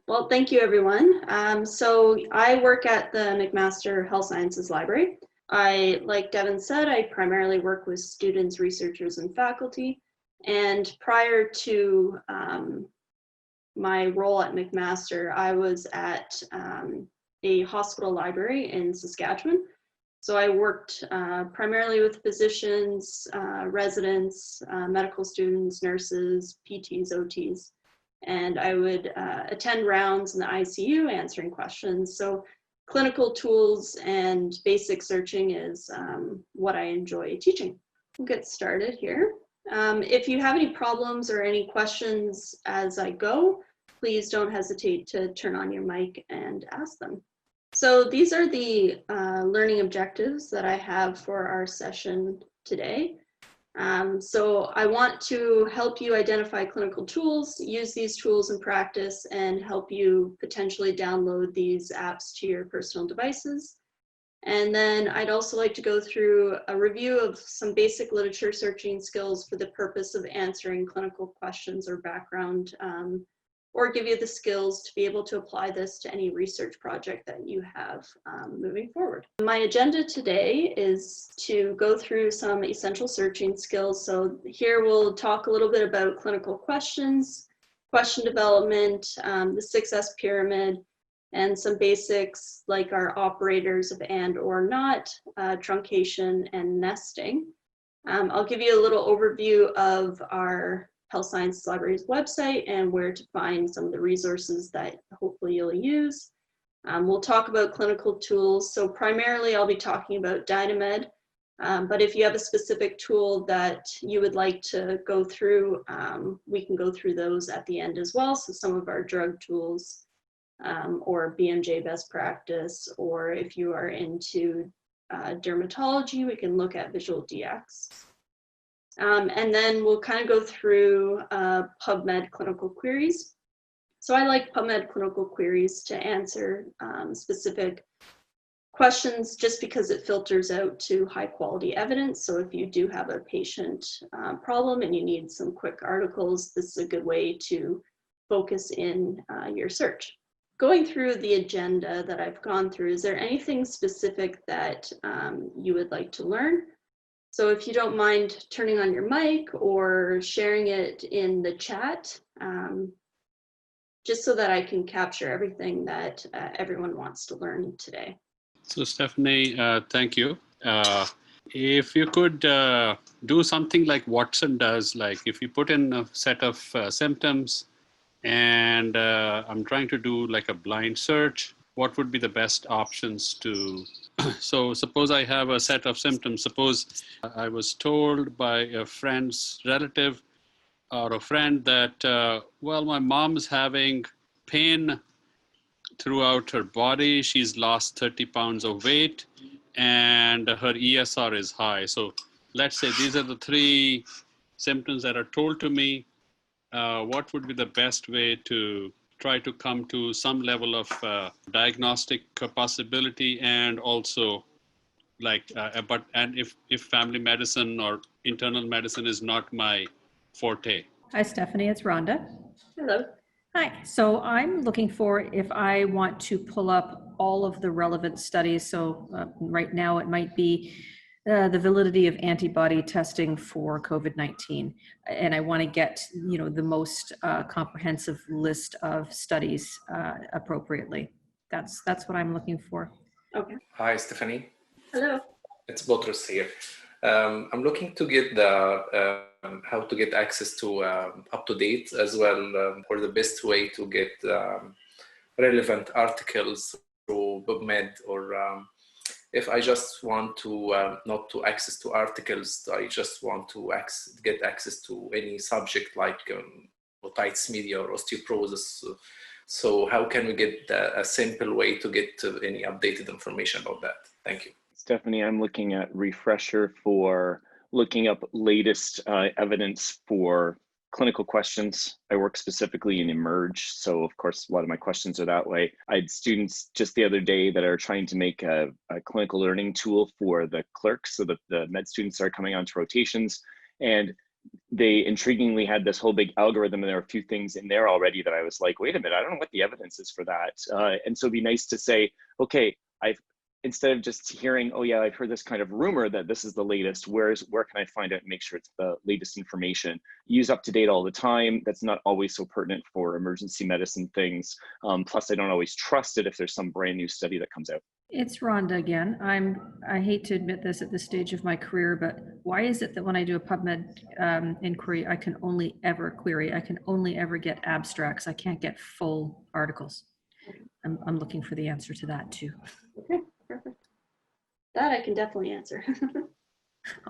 Well, thank you, everyone. So I work at the McMaster Health Sciences Library. Like Devin said, I primarily work with students, researchers, and faculty. And prior to my role at McMaster, I was at a hospital library in Saskatchewan. So I worked primarily with physicians, residents, medical students, nurses, PTs, OTs. And I would attend rounds in the ICU answering questions. So clinical tools and basic searching is what I enjoy teaching. We'll get started here. If you have any problems or any questions as I go, please don't hesitate to turn on your mic and ask them. So these are the learning objectives that I have for our session today. So I want to help you identify clinical tools, use these tools in practice, and help you potentially download these apps to your personal devices. And then I'd also like to go through a review of some basic literature searching skills for the purpose of answering clinical questions or background, or give you the skills to be able to apply this to any research project that you have moving forward. My agenda today is to go through some essential searching skills. So here we'll talk a little bit about clinical questions, question development, the 6S pyramid, and some basics like our operators of and or not, truncation, and nesting. I'll give you a little overview of our Health Sciences Library's website and where to find some of the resources that hopefully you'll use. We'll talk about clinical tools. So primarily I'll be talking about Dynamed, but if you have a specific tool that you would like to go through, we can go through those at the end as well. So some of our drug tools or BMJ best practice, or if you are into dermatology, we can look at Visual DX. And then we'll kind of go through PubMed clinical queries. So I like PubMed clinical queries to answer specific questions just because it filters out to high quality evidence. So if you do have a patient problem and you need some quick articles, this is a good way to focus in your search. Going through the agenda that I've gone through, is there anything specific that you would like to learn? So if you don't mind turning on your mic or sharing it in the chat, just so that I can capture everything that everyone wants to learn today. So Stephanie, thank you. If you could do something like Watson does, like if you put in a set of symptoms and I'm trying to do like a blind search, what would be the best options to, so suppose I have a set of symptoms. Suppose I was told by a friend's relative or a friend that, well, my mom's having pain throughout her body. She's lost 30 pounds of weight and her ESR is high. So let's say these are the three symptoms that are told to me. What would be the best way to try to come to some level of diagnostic possibility, and also like, and if family medicine or internal medicine is not my forte. Hi, Stephanie, it's Rhonda. Hello. Hi, so I'm looking for if I want to pull up all of the relevant studies. So right now it might be the validity of antibody testing for COVID-19. And I want to get, the most comprehensive list of studies appropriately. That's what I'm looking for. Okay. Hi, Stephanie. Hello. It's Boutros here. I'm looking to get the how to get access to up-to-date as well, or the best way to get relevant articles through PubMed, or if I just want to not to access to articles, I just want to get access to any subject like otitis media or osteoporosis. So how can we get a simple way to get to any updated information about that? Thank you. Stephanie, I'm looking at Refresher for looking up latest evidence for clinical questions. I work specifically in Emerge, so of course a lot of my questions are that way. I had students just the other day that are trying to make a clinical learning tool for the clerks, so that the med students are coming onto rotations, And they intriguingly had this whole big algorithm, and there are a few things in there already that I was like, wait a minute, I don't know what the evidence is for that. And so it'd be nice to say, okay, instead of just hearing, oh yeah, I've heard this kind of rumor that this is the latest, where can I find it and make sure it's the latest information? Use up to date all the time. That's not always so pertinent for emergency medicine things. Plus I don't always trust it if there's some brand new study that comes out. It's Rhonda again. I hate to admit this at this stage of my career, but why is it that when I do a PubMed inquiry, I can only ever get abstracts? I can't get full articles. I'm looking for the answer to that too. Okay, perfect. That I can definitely answer.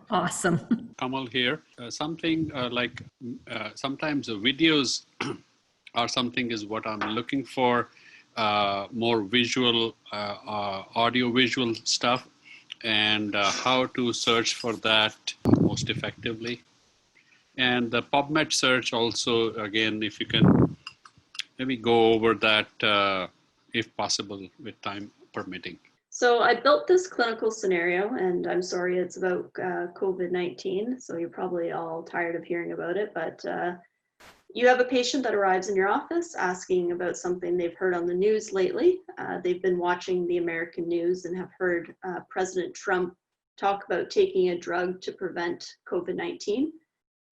Awesome. Kamal here. Something like sometimes the videos or something is what I'm looking for. More visual, audio visual stuff, and how to search for that most effectively. And the PubMed search also, again, if you can maybe go over that if possible with time permitting. So I built this clinical scenario, and I'm sorry it's about COVID-19, so you're probably all tired of hearing about it, but you have a patient that arrives in your office asking about something they've heard on the news lately. They've been watching the American news and have heard President Trump talk about taking a drug to prevent COVID-19.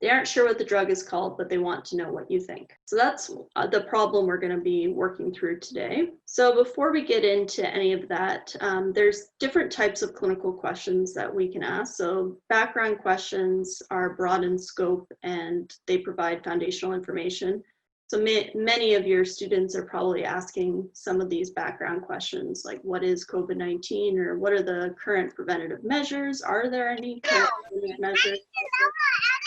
They aren't sure what the drug is called, but they want to know what you think. So that's the problem we're going to be working through today. So before we get into any of that, there's different types of clinical questions that we can ask. So background questions are broad in scope and they provide foundational information. So many of your students are probably asking some of these background questions, like what is COVID-19, or what are the current preventative measures? Are there any current preventative measures?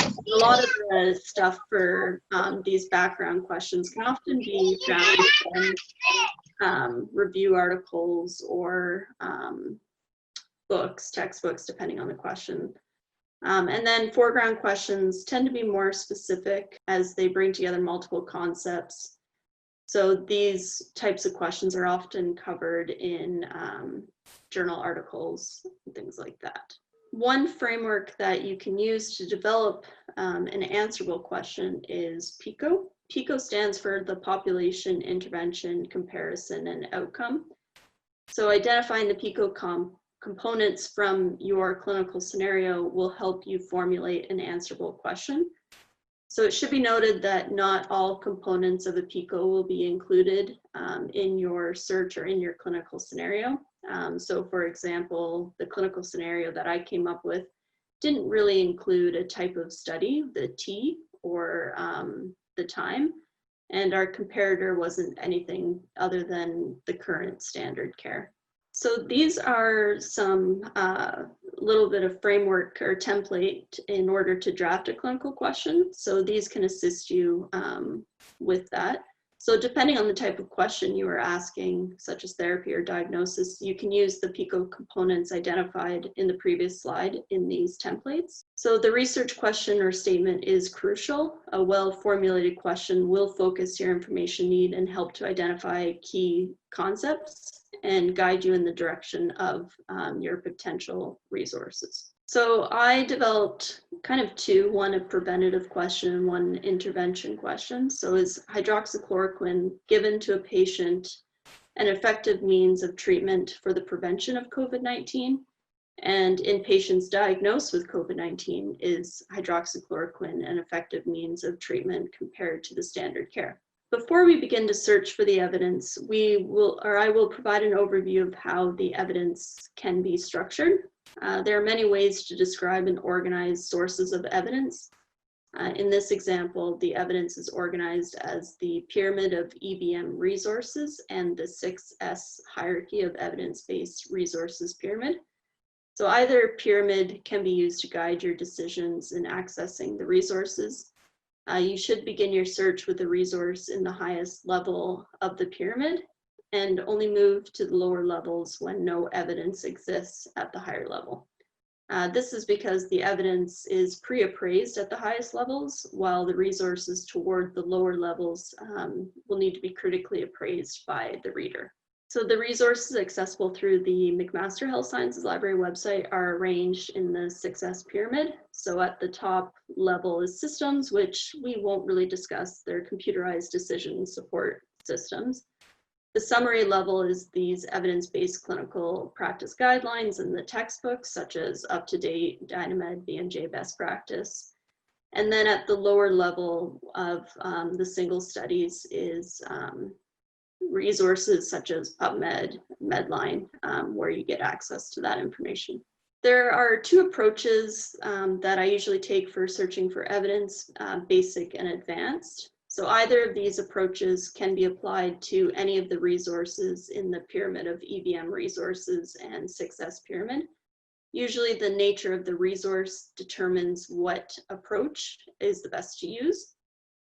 A lot of the stuff for these background questions can often be found in review articles or books, textbooks, depending on the question. And then foreground questions tend to be more specific as they bring together multiple concepts. So these types of questions are often covered in journal articles and things like that. One framework that you can use to develop an answerable question is PICO. PICO stands for the Population, Intervention, Comparison, and Outcome. So identifying the PICO components from your clinical scenario will help you formulate an answerable question. So it should be noted that not all components of a PICO will be included in your search or in your clinical scenario. So for example, the clinical scenario that I came up with didn't really include a type of study, the T, or the time, and our comparator wasn't anything other than the current standard care. So these are some little bit of framework or template in order to draft a clinical question. So these can assist you with that. So depending on the type of question you are asking, such as therapy or diagnosis, you can use the PICO components identified in the previous slide in these templates. So the research question or statement is crucial. A well-formulated question will focus your information need and help to identify key concepts and guide you in the direction of your potential resources. So I developed kind of two, one a preventative question and one intervention question. So is hydroxychloroquine given to a patient an effective means of treatment for the prevention of COVID-19? And in patients diagnosed with COVID-19, is hydroxychloroquine an effective means of treatment compared to the standard care? Before we begin to search for the evidence, I will provide an overview of how the evidence can be structured. There are many ways to describe and organize sources of evidence. In this example, the evidence is organized as the pyramid of EBM resources and the 6S hierarchy of evidence-based resources pyramid. So either pyramid can be used to guide your decisions in accessing the resources. You should begin your search with a resource in the highest level of the pyramid and only move to the lower levels when no evidence exists at the higher level. This is because the evidence is pre-appraised at the highest levels, while the resources toward the lower levels will need to be critically appraised by the reader. So the resources accessible through the McMaster Health Sciences Library website are arranged in the 6S pyramid. So at the top level is systems, which we won't really discuss. They're computerized decision support systems. The summary level is these evidence-based clinical practice guidelines and the textbooks, such as UpToDate, Dynamed, BMJ Best Practice. And then at the lower level of the single studies is resources such as PubMed, Medline, where you get access to that information. There are two approaches that I usually take for searching for evidence, basic and advanced. So either of these approaches can be applied to any of the resources in the pyramid of EBM resources and 6S pyramid. Usually the nature of the resource determines what approach is the best to use.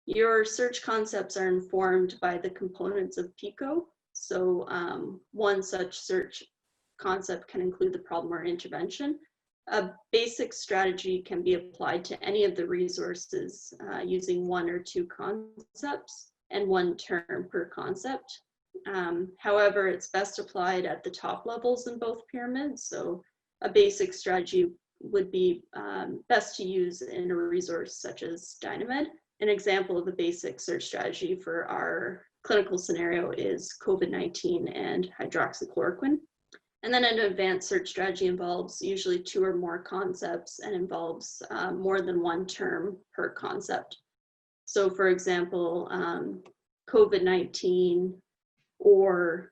Your search concepts are informed by the components of PICO. So one such search concept can include the problem or intervention. A basic strategy can be applied to any of the resources using one or two concepts and one term per concept. However, it's best applied at the top levels in both pyramids. So a basic strategy would be best to use in a resource such as Dynamed. An example of a basic search strategy for our clinical scenario is COVID-19 and hydroxychloroquine. And then an advanced search strategy involves usually two or more concepts and involves more than one term per concept. So for example, COVID-19 or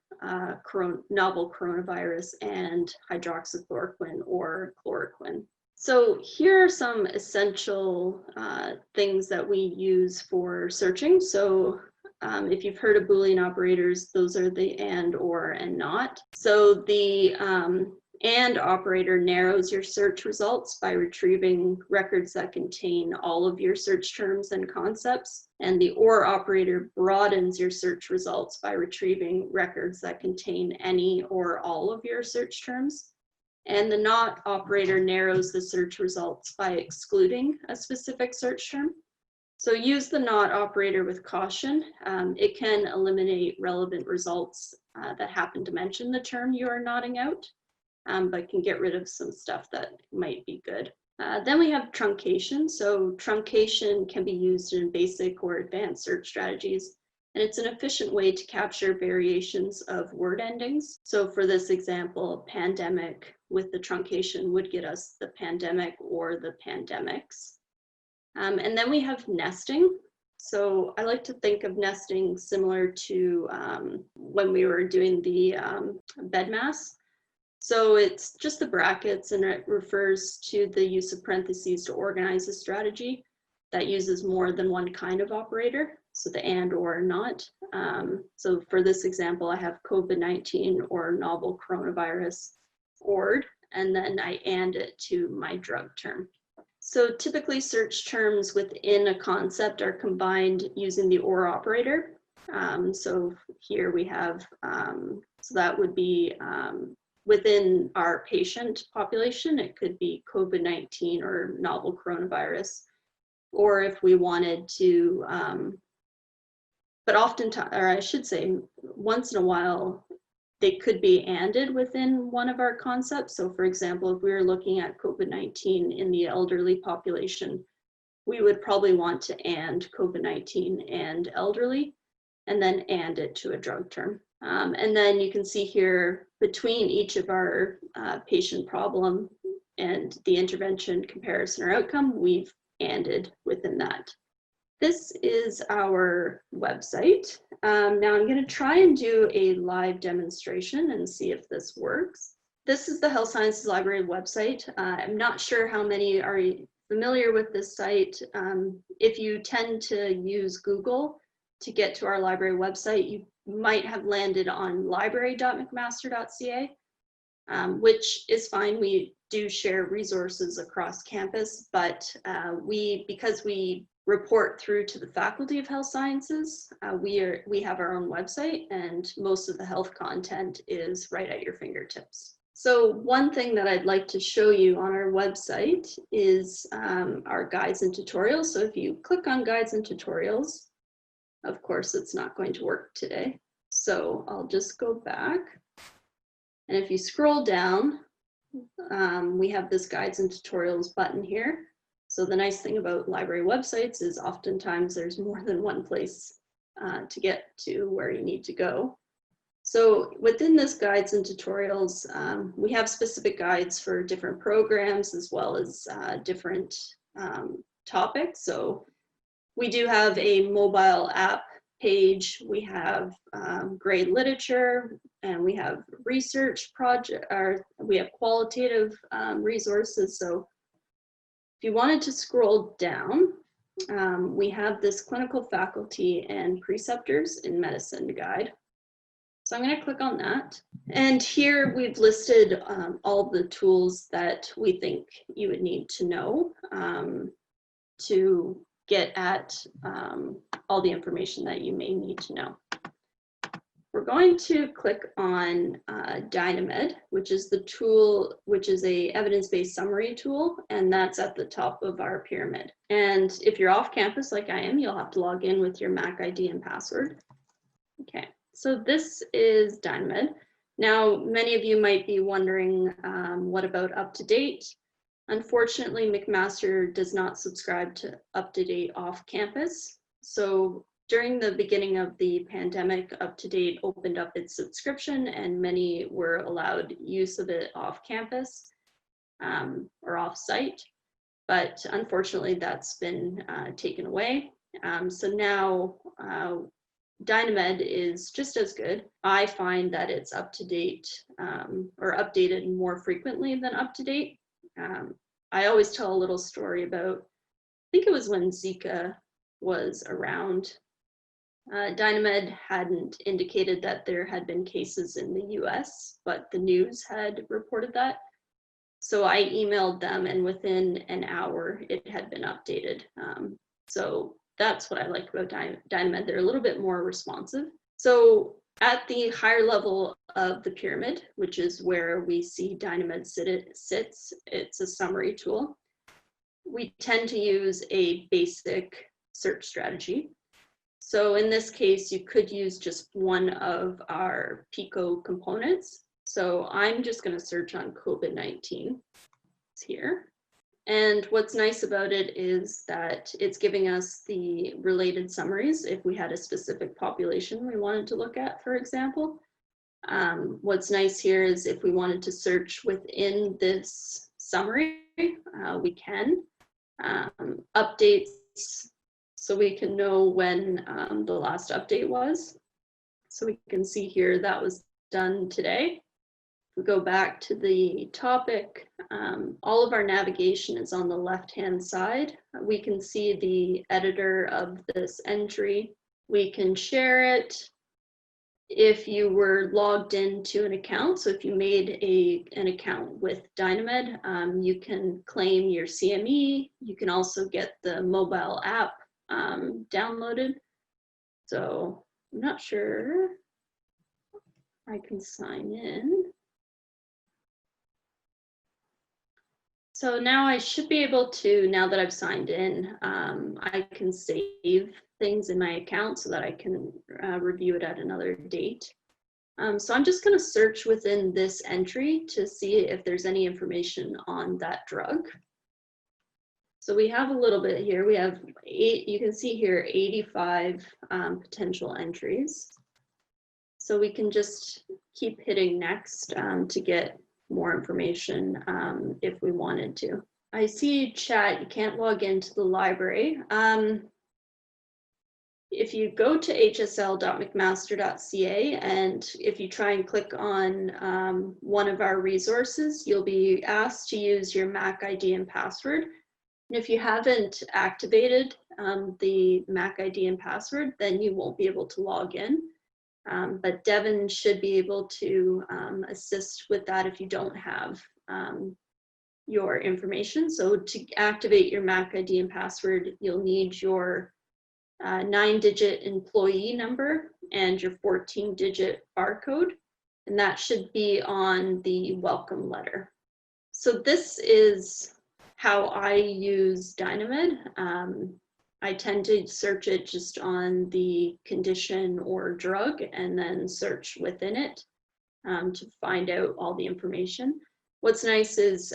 novel coronavirus and hydroxychloroquine or chloroquine. So here are some essential things that we use for searching. So if you've heard of Boolean operators, those are the and, or, and not. So the and operator narrows your search results by retrieving records that contain all of your search terms and concepts. And the or operator broadens your search results by retrieving records that contain any or all of your search terms. And the not operator narrows the search results by excluding a specific search term. So use the not operator with caution. It can eliminate relevant results that happen to mention the term you are notting out, but can get rid of some stuff that might be good. Then we have truncation. So truncation can be used in basic or advanced search strategies, and it's an efficient way to capture variations of word endings. So for this example, pandemic with the truncation would get us the pandemic or the pandemics. And then we have nesting. So I like to think of nesting similar to when we were doing the BEDMAS. So it's just the brackets, and it refers to the use of parentheses to organize a strategy that uses more than one kind of operator. So the and, or, not. So for this example, I have COVID-19 or novel coronavirus ORD, and then I and it to my drug term. So typically search terms within a concept are combined using the or operator. So here we have, so that would be within our patient population, it could be COVID-19 or novel coronavirus. Or if we wanted to, but oftentimes, or I should say, once in a while, they could be anded within one of our concepts. So for example, if we were looking at COVID-19 in the elderly population, we would probably want to and COVID-19 and elderly, and then and it to a drug term. And then you can see here between each of our patient problem and the intervention, comparison, or outcome, we've anded within that. This is our website. Now I'm going to try and do a live demonstration and see if this works. This is the Health Sciences Library website. I'm not sure how many are familiar with this site. If you tend to use Google to get to our library website, you might have landed on library.mcmaster.ca, which is fine. We do share resources across campus, but because we report through to the Faculty of Health Sciences, we have our own website, and most of the health content is right at your fingertips. So one thing that I'd like to show you on our website is our guides and tutorials. So if you click on guides and tutorials, of course, it's not going to work today. So I'll just go back. And if you scroll down, we have this guides and tutorials button here. So the nice thing about library websites is oftentimes there's more than one place to get to where you need to go. So within this guides and tutorials, we have specific guides for different programs as well as different topics. So we do have a mobile app page, we have grade literature, and we have research project, or we have qualitative resources. So if you wanted to scroll down, we have this clinical faculty and preceptors in medicine guide. So I'm going to click on that. And here we've listed all the tools that we think you would need to know to get at all the information that you may need to know. We're going to click on Dynamed, which is the tool, which is a evidence-based summary tool, and that's at the top of our pyramid. And if you're off campus like I am, you'll have to log in with your Mac ID and password. Okay, so this is Dynamed. Now, many of you might be wondering, what about UpToDate? Unfortunately, McMaster does not subscribe to UpToDate off campus. So during the beginning of the pandemic, UpToDate opened up its subscription and many were allowed use of it off campus or off site. But unfortunately, that's been taken away. So now Dynamed is just as good. I find that it's up to date or updated more frequently than UpToDate. I always tell a little story about, I think it was when Zika was around. Dynamed hadn't indicated that there had been cases in the US, but the news had reported that. So I emailed them and within an hour it had been updated. So that's what I like about Dynamed. They're a little bit more responsive. So at the higher level of the pyramid, which is where we see Dynamed sits, it's a summary tool. We tend to use a basic search strategy. So in this case, you could use just one of our PICO components. So I'm just going to search on COVID-19. It's here. And what's nice about it is that it's giving us the related summaries if we had a specific population we wanted to look at, for example. What's nice here is if we wanted to search within this summary, we can. Updates, so we can know when the last update was. So we can see here that was done today. We go back to the topic, all of our navigation is on the left-hand side. We can see the editor of this entry. We can share it. If you were logged into an account, so if you made an account with Dynamed, you can claim your CME. You can also get the mobile app downloaded. So I'm not sure I can sign in. So now I should be able to, now that I've signed in, I can save things in my account so that I can review it at another date. So I'm just going to search within this entry to see if there's any information on that drug. So we have a little bit here. We have you can see here 85 potential entries. So we can just keep hitting next to get more information if we wanted to. I see chat, you can't log into the library. If you go to hsl.mcmaster.ca and if you try and click on one of our resources, you'll be asked to use your Mac ID and password. And if you haven't activated the Mac ID and password, then you won't be able to log in. But Devin should be able to assist with that if you don't have your information. So to activate your Mac ID and password, you'll need your 9-digit employee number and your 14-digit barcode, and that should be on the welcome letter. So this is how I use Dynamed. I tend to search it just on the condition or drug and then search within it to find out all the information. What's nice is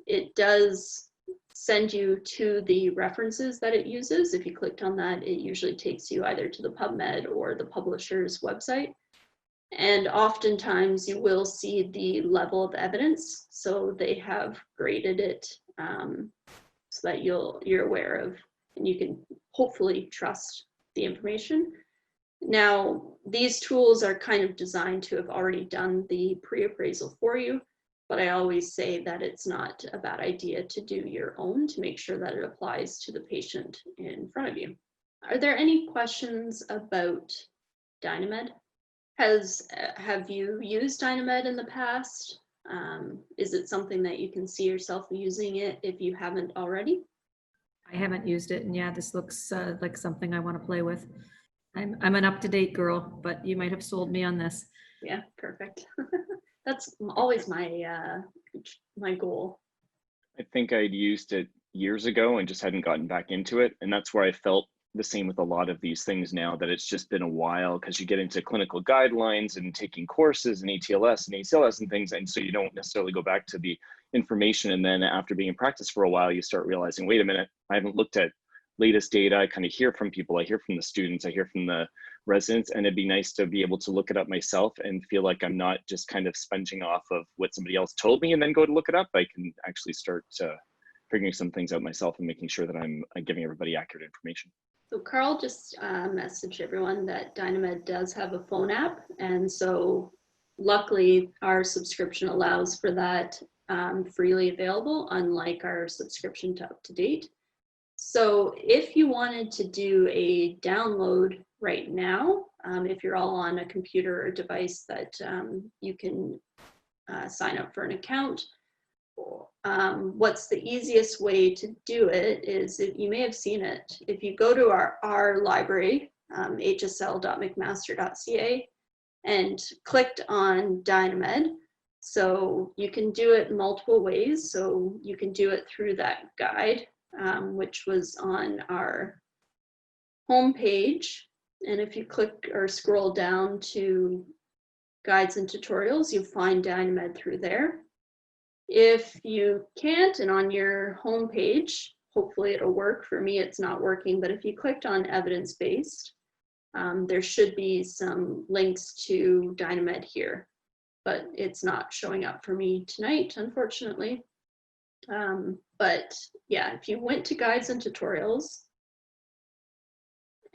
it does send you to the references that it uses. If you clicked on that, it usually takes you either to the PubMed or the publisher's website. And oftentimes you will see the level of evidence. So they have graded it so that you're aware of, and you can hopefully trust the information. Now, these tools are kind of designed to have already done the pre-appraisal for you, but I always say that it's not a bad idea to do your own to make sure that it applies to the patient in front of you. Are there any questions about Dynamed? Have you used Dynamed in the past? Is it something that you can see yourself using it if you haven't already? I haven't used it, and yeah, this looks like something I want to play with. I'm an up-to-date girl, but you might have sold me on this. Yeah, perfect. That's always my my goal. I think I'd used it years ago and just hadn't gotten back into it. And that's where I felt the same with a lot of these things now, that it's just been a while, because you get into clinical guidelines and taking courses and ATLS and ACLS and things. And so you don't necessarily go back to the information. And then after being in practice for a while, you start realizing, wait a minute, I haven't looked at latest data. I kind of hear from people, I hear from the students, I hear from the residents, and it'd be nice to be able to look it up myself and feel like I'm not just kind of sponging off of what somebody else told me and then go to look it up. I can actually start figuring some things out myself and making sure that I'm giving everybody accurate information. So Carl just messaged everyone that Dynamed does have a phone app, and so luckily our subscription allows for that freely available, unlike our subscription to UpToDate. So if you wanted to do a download right now, if you're all on a computer or device that you can sign up for an account, what's the easiest way to do it is, if you may have seen it, if you go to our library, hsl.mcmaster.ca, and clicked on Dynamed. So you can do it multiple ways. So you can do it through that guide, which was on our homepage. And if you click or scroll down to guides and tutorials, you'll find Dynamed through there. If you can't, and on your homepage, hopefully it'll work. For me, it's not working, but if you clicked on evidence-based, there should be some links to Dynamed here, but it's not showing up for me tonight, unfortunately. But yeah, if you went to guides and tutorials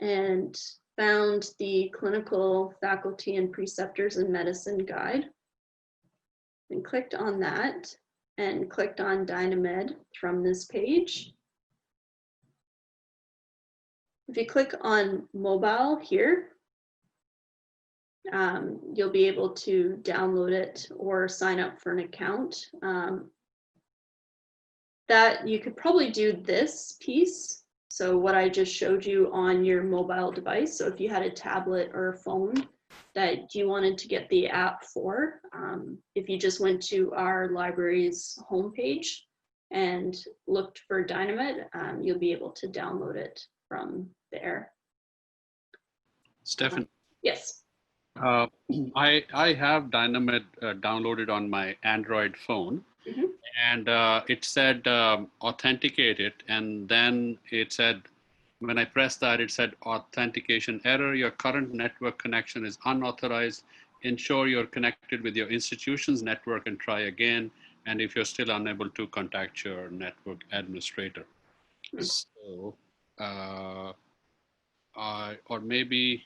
and found the clinical faculty and preceptors in medicine guide and clicked on that and clicked on Dynamed from this page, if you click on mobile here, you'll be able to download it or sign up for an account. That you could probably do this piece. So what I just showed you on your mobile device. So if you had a tablet or a phone that you wanted to get the app for, if you just went to our library's homepage and looked for Dynamed, you'll be able to download it from there. Stefan. Yes. I have Dynamed downloaded on my Android phone. Mm-hmm. And it said authenticate it, and then it said, when I pressed that, it said authentication error, your current network connection is unauthorized, ensure you're connected with your institution's network and try again, and if you're still unable to, contact your network administrator. Mm-hmm. So or maybe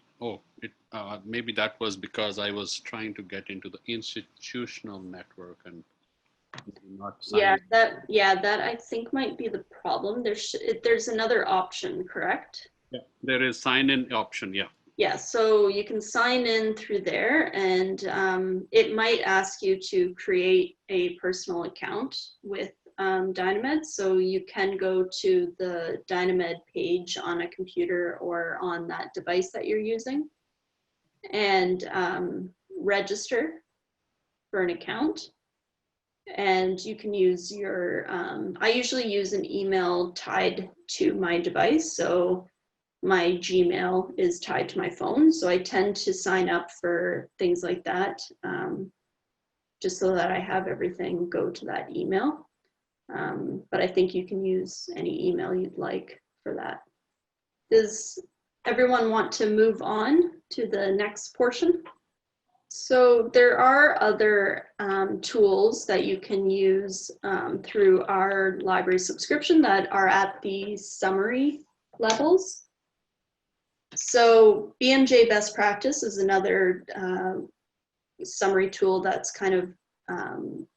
maybe that was because I was trying to get into the institutional network and not sign that I think might be the problem. There's another option, correct? Yeah, there is sign in option. Yeah, so you can sign in through there, and it might ask you to create a personal account with Dynamed. So you can go to the Dynamed page on a computer or on that device that you're using and register for an account. And you can use your, I usually use an email tied to my device. So my Gmail is tied to my phone. So I tend to sign up for things like that, just so that I have everything go to that email. But I think you can use any email you'd like for that. Does everyone want to move on to the next portion? So there are other tools that you can use through our library subscription that are at the summary levels. So BMJ Best Practice is another summary tool that's kind of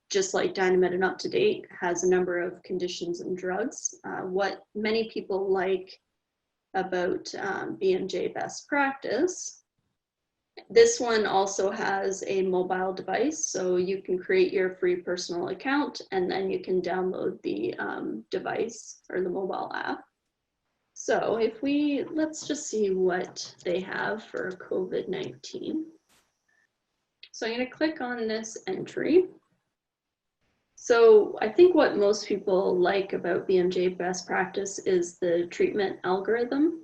just like Dynamed and Up to Date, has a number of conditions and drugs. What many people like about BMJ Best Practice, this one also has a mobile device, so you can create your free personal account and then you can download the device or the mobile app. So if we, let's just see what they have for COVID-19. So I'm going to click on this entry. So I think what most people like about BMJ Best Practice is the treatment algorithm.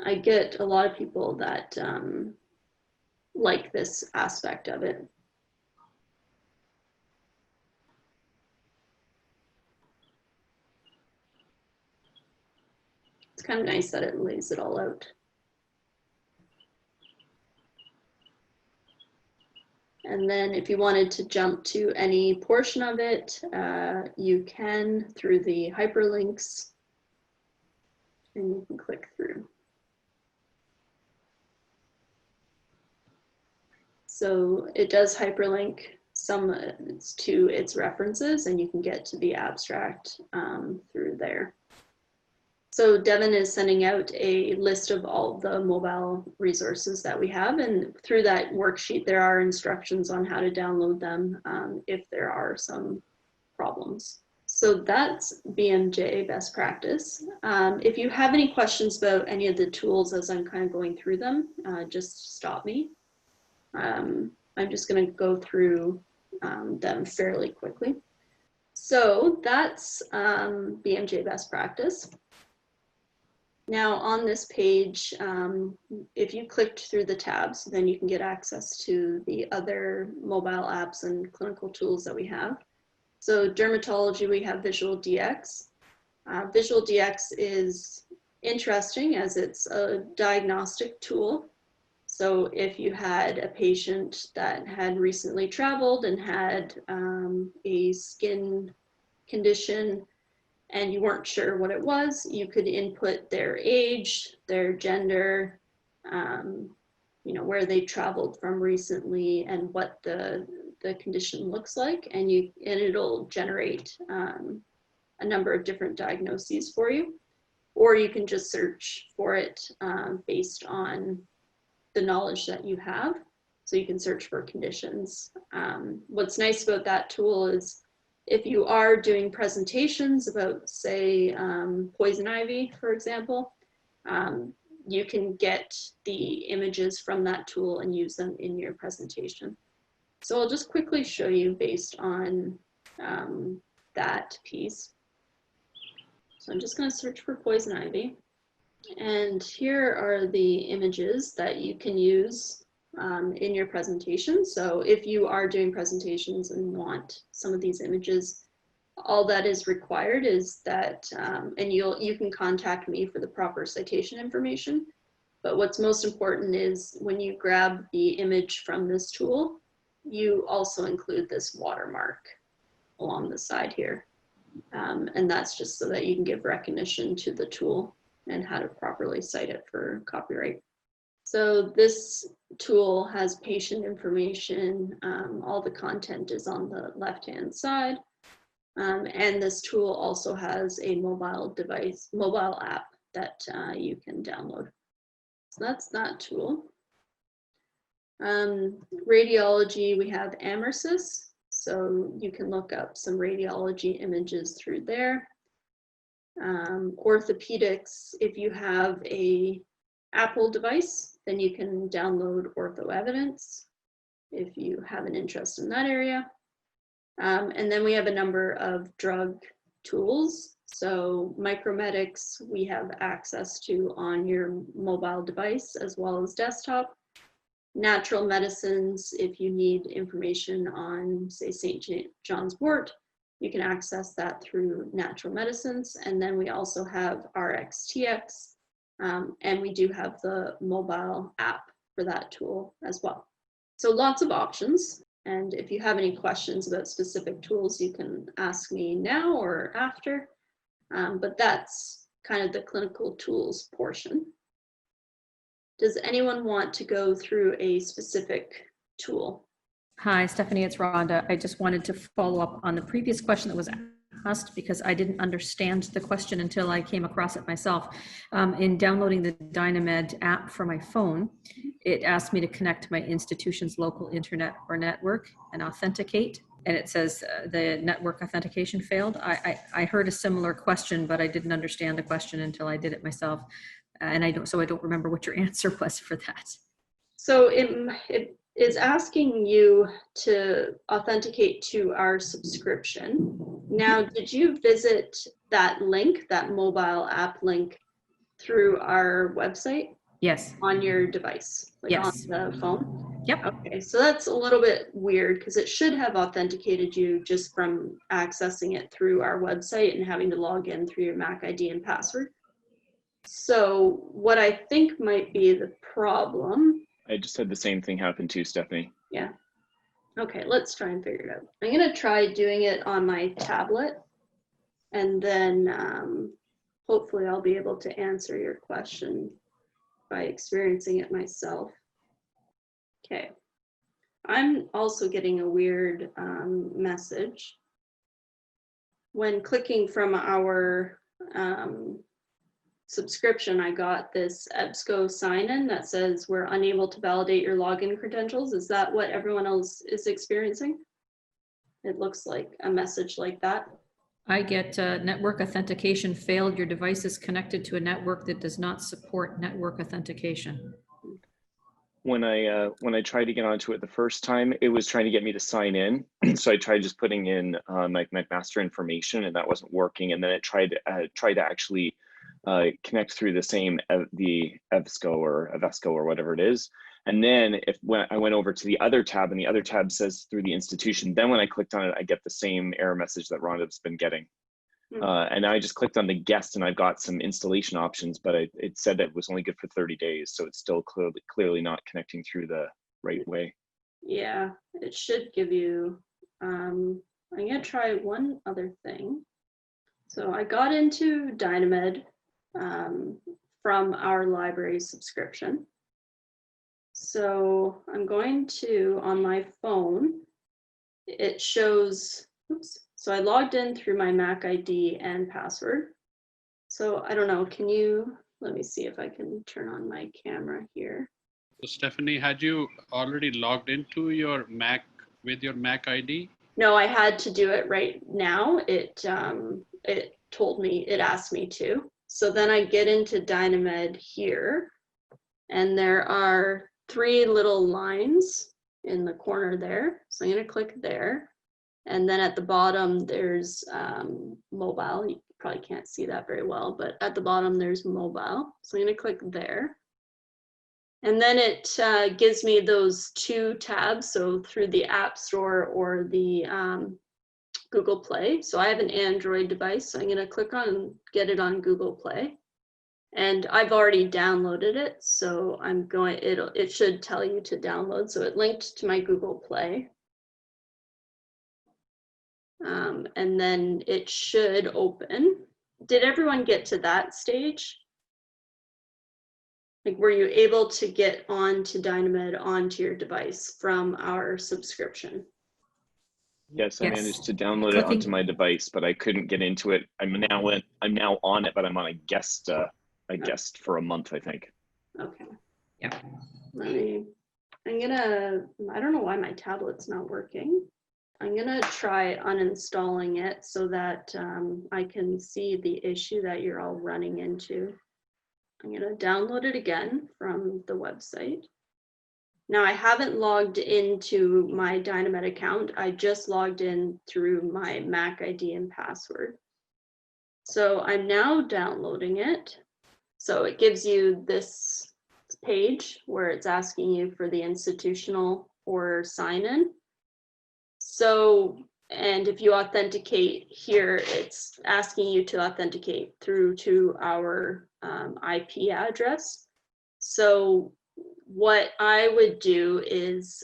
I get a lot of people that like this aspect of it. It's kind of nice that it lays it all out. And then if you wanted to jump to any portion of it, you can through the hyperlinks, and you can click through. So it does hyperlink some to its references, and you can get to the abstract through there. So Devin is sending out a list of all the mobile resources that we have, and through that worksheet there are instructions on how to download them if there are some problems. So that's BMJ Best Practice. If you have any questions about any of the tools as I'm kind of going through them, just stop me. I'm just going to go through them fairly quickly. So that's BMJ Best Practice. Now on this page, if you clicked through the tabs, then you can get access to the other mobile apps and clinical tools that we have. So dermatology, we have Visual DX. Visual DX is interesting as it's a diagnostic tool. So if you had a patient that had recently traveled and had a skin condition, and you weren't sure what it was, you could input their age, their gender, you know, where they traveled from recently and what the condition looks like, and it'll generate a number of different diagnoses for you. Or you can just search for it based on the knowledge that you have. So you can search for conditions. What's nice about that tool is if you are doing presentations about, say, poison ivy, for example, you can get the images from that tool and use them in your presentation. So I'll just quickly show you based on that piece. So I'm just going to search for poison ivy. And here are the images that you can use in your presentation. So if you are doing presentations and want some of these images, all that is required is that, and you can contact me for the proper citation information. But what's most important is when you grab the image from this tool, you also include this watermark along the side here. And that's just so that you can give recognition to the tool and how to properly cite it for copyright. So this tool has patient information. All the content is on the left-hand side. And this tool also has a mobile app that you can download. So that's that tool. Radiology, we have Amersys. So you can look up some radiology images through there. Orthopedics, if you have a Apple device, then you can download Ortho Evidence. if you have an interest in that area. And then we have a number of drug tools. So micromedics, we have access to on your mobile device as well as desktop. Natural medicines, if you need information on, say, St. John's wort, you can access that through natural medicines. And then we also have RxTX, and we do have the mobile app for that tool as well. So lots of options. And if you have any questions about specific tools, you can ask me now or after. But that's kind of the clinical tools portion. Does anyone want to go through a specific tool? Hi, Stephanie, it's Rhonda. I just wanted to follow up on the previous question that was asked because I didn't understand the question until I came across it myself. In downloading the Dynamed app for my phone, it asked me to connect to my institution's local internet or network and authenticate. And it says the network authentication failed. I heard a similar question, but I didn't understand the question until I did it myself. And I don't remember what your answer was for that. So it is asking you to authenticate to our subscription. Now, did you visit that link, that mobile app link, through our website? Yes. On your device, like yes. on the phone? Yep. Okay, so that's a little bit weird because it should have authenticated you just from accessing it through our website and having to log in through your Mac ID and password. So what I think might be the problem. I just had the same thing happen too, Stephanie. Yeah. Okay, let's try and figure it out. I'm gonna try doing it on my tablet, and then hopefully I'll be able to answer your question by experiencing it myself. Okay. I'm also getting a weird message. When clicking from our subscription, I got this EBSCO sign-in that says we're unable to validate your login credentials. Is that what everyone else is experiencing? It looks like a message like that. I get network authentication failed. Your device is connected to a network that does not support network authentication. When I tried to get onto it the first time, it was trying to get me to sign in. So I tried just putting in my McMaster information, and that wasn't working. And then it tried to actually connect through the same the EBSCO or Avesco or whatever it is. And then when I went over to the other tab, and the other tab says through the institution, then when I clicked on it, I get the same error message that Rhonda's been getting. And I just clicked on the guest, and I've got some installation options, but it said that it was only good for 30 days. So it's still clearly not connecting through the right way. Yeah, it should give you, I'm gonna try one other thing. So I got into Dynamed from our library subscription. So I'm going to, on my phone, it shows, oops. So I logged in through my Mac ID and password. So I don't know, can you, let me see if I can turn on my camera here. So Stephanie, had you already logged into your Mac with your Mac ID? No, I had to do it right now. It told me, it asked me to. So then I get into Dynamed here, and there are 3 little lines in the corner there. So I'm gonna click there. And then at the bottom, there's mobile. You probably can't see that very well, but at the bottom, there's mobile. So I'm gonna click there. And then it gives me those 2 tabs. So through the App Store or the Google Play. So I have an Android device. So I'm gonna click on, get it on Google Play. And I've already downloaded it. So I'm going, it should tell you to download. So it linked to my Google Play. And then it should open. Did everyone get to that stage? Like, were you able to get onto Dynamed onto your device from our subscription? Yes, I managed to download it onto my device, but I couldn't get into it. I'm now on it, but I'm on a guest for a month, I think. Okay. Yeah. I don't know why my tablet's not working. I'm gonna try uninstalling it so that I can see the issue that you're all running into. I'm gonna download it again from the website. Now I haven't logged into my Dynamed account. I just logged in through my Mac ID and password. So I'm now downloading it. So it gives you this page where it's asking you for the institutional or sign in. So, and if you authenticate here, it's asking you to authenticate through to our IP address. So what I would do is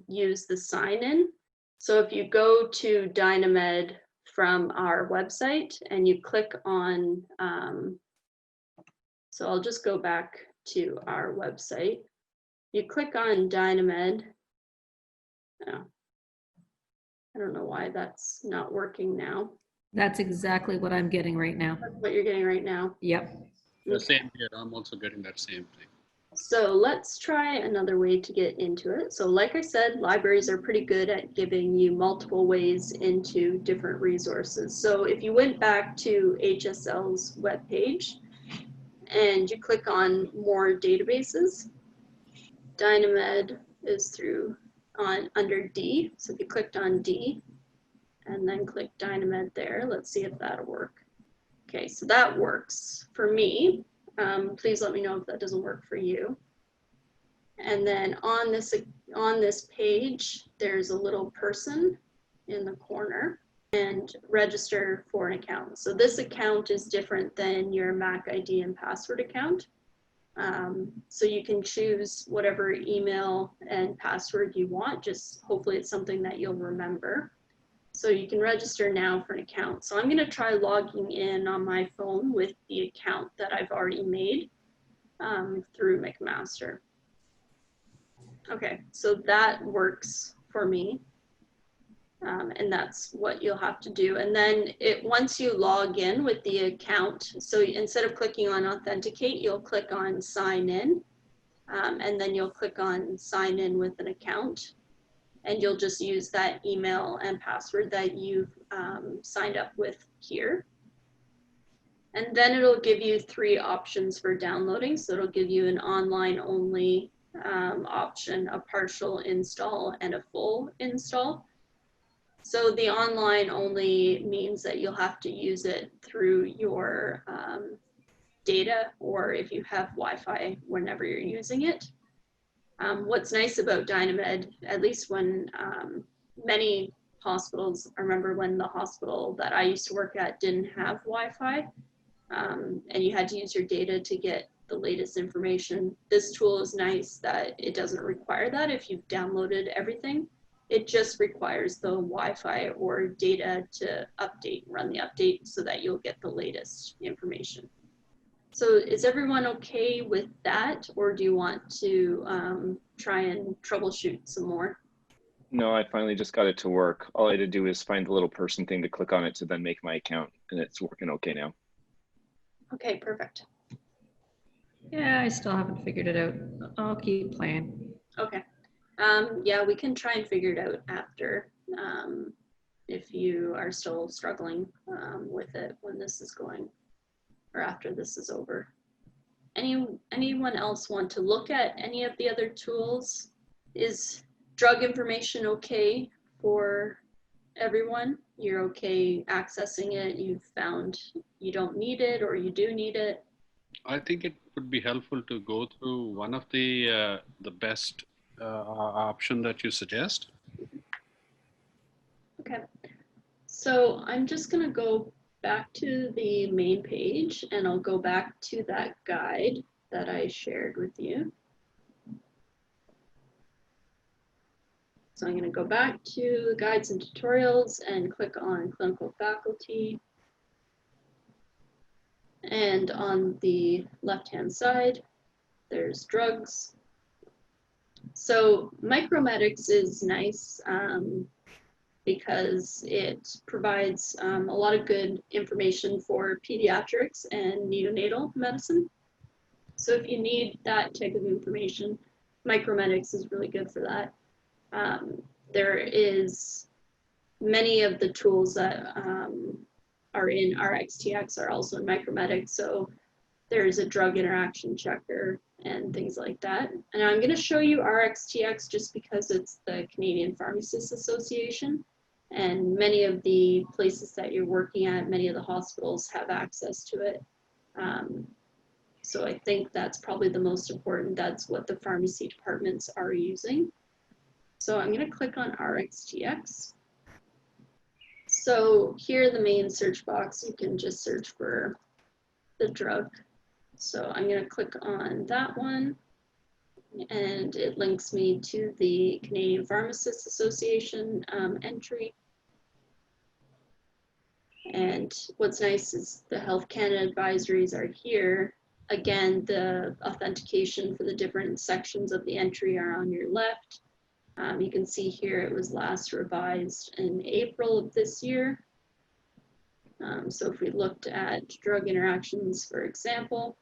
use the sign in. So if you go to Dynamed from our website and you click on, so I'll just go back to our website. You click on Dynamed. Oh, I don't know why that's not working now. That's exactly what I'm getting right now. That's what you're getting right now. Yep. The same here. I'm also getting that same thing. So let's try another way to get into it. So like I said, libraries are pretty good at giving you multiple ways into different resources. So if you went back to HSL's webpage and you click on more databases, Dynamed is through under D. So if you clicked on D and then click Dynamed there, let's see if that'll work. Okay, so that works for me. Please let me know if that doesn't work for you. And then on this page, there's a little person in the corner and register for an account. So this account is different than your Mac ID and password account. So you can choose whatever email and password you want, just hopefully it's something that you'll remember. So you can register now for an account. So I'm going to try logging in on my phone with the account that I've already made through McMaster. Okay, so that works for me. And that's what you'll have to do. And then once you log in with the account, so instead of clicking on authenticate, you'll click on sign in. And then you'll click on sign in with an account. And you'll just use that email and password that you've signed up with here. And then it'll give you 3 options for downloading. So it'll give you an online only option, a partial install, and a full install. So the online only means that you'll have to use it through your data, or if you have Wi-Fi whenever you're using it. What's nice about Dynamed, at least when many hospitals, I remember when the hospital that I used to work at didn't have Wi-Fi, and you had to use your data to get the latest information. This tool is nice that it doesn't require that if you've downloaded everything. It just requires the Wi-Fi or data to update, run the update so that you'll get the latest information. So is everyone okay with that, or do you want to try and troubleshoot some more? No, I finally just got it to work. All I had to do is find the little person thing to click on it to then make my account, and it's working okay now. Okay, perfect. Yeah, I still haven't figured it out. I'll keep playing. Okay. Yeah, we can try and figure it out after if you are still struggling with it when this is going, or after this is over. Anyone else want to look at any of the other tools? Is drug information okay for everyone? You're okay accessing it? You've found you don't need it, or you do need it? I think it would be helpful to go through one of the best option that you suggest. Okay, so I'm just going to go back to the main page, and I'll go back to that guide that I shared with you. So I'm going to go back to guides and tutorials and click on clinical faculty. And on the left-hand side, there's drugs. So Micromedics is nice because it provides a lot of good information for pediatrics and neonatal medicine. So if you need that type of information, Micromedics is really good for that. There is many of the tools that are in RxTX are also in Micromedics. So there's a drug interaction checker and things like that. And I'm going to show you RxTX just because it's the Canadian Pharmacists Association. And many of the places that you're working at, many of the hospitals have access to it. So I think that's probably the most important. That's what the pharmacy departments are using. So I'm going to click on RxTX. So here in the main search box, you can just search for the drug. So I'm going to click on that one, and it links me to the Canadian Pharmacists Association entry. And what's nice is the Health Canada advisories are here. Again, the authentication for the different sections of the entry are on your left. You can see here it was last revised in April of this year. So if we looked at drug interactions, for example,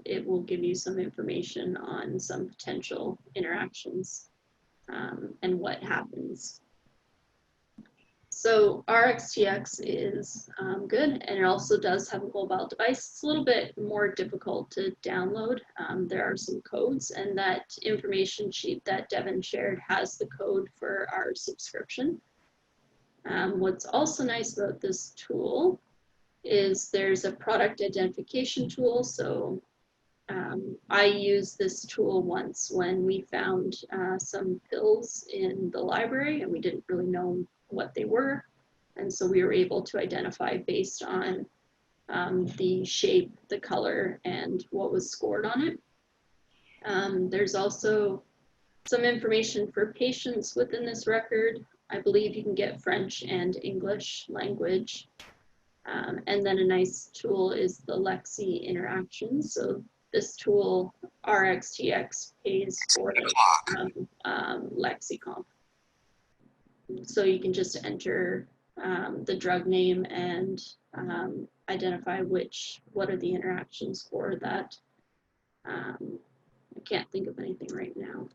it will give you some information on some potential interactions and what happens. So RxTX is good, and it also does have a mobile device. It's a little bit more difficult to download. There are some codes, and that information sheet that Devin shared has the code for our subscription. What's also nice about this tool is there's a product identification tool. So I used this tool once when we found some pills in the library and we didn't really know what they were. And so we were able to identify based on the shape, the color, and what was scored on it. There's also some information for patients within this record. I believe you can get French and English language. And then a nice tool is the Lexi interactions. So this tool, RxTX, pays for LexiComp. So you can just enter the drug name and identify what are the interactions for that. I can't think of anything right now.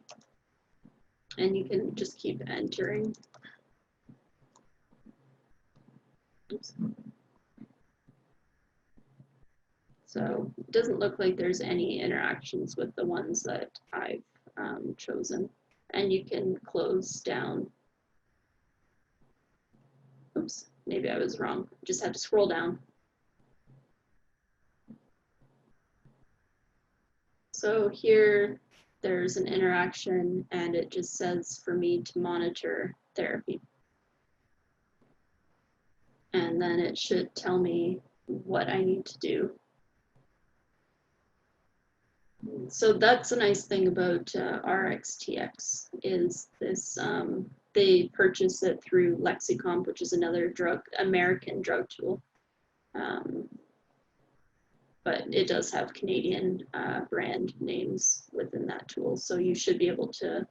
And you can just keep entering. Oops. So it doesn't look like there's any interactions with the ones that I've chosen. And you can close down. Oops, maybe I was wrong. Just have to scroll down. So here there's an interaction and it just says for me to monitor therapy. And then it should tell me what I need to do. So that's a nice thing about RxTX is this, they purchase it through LexiComp, which is another American drug tool. But it does have Canadian brand names within that tool. So you should be able to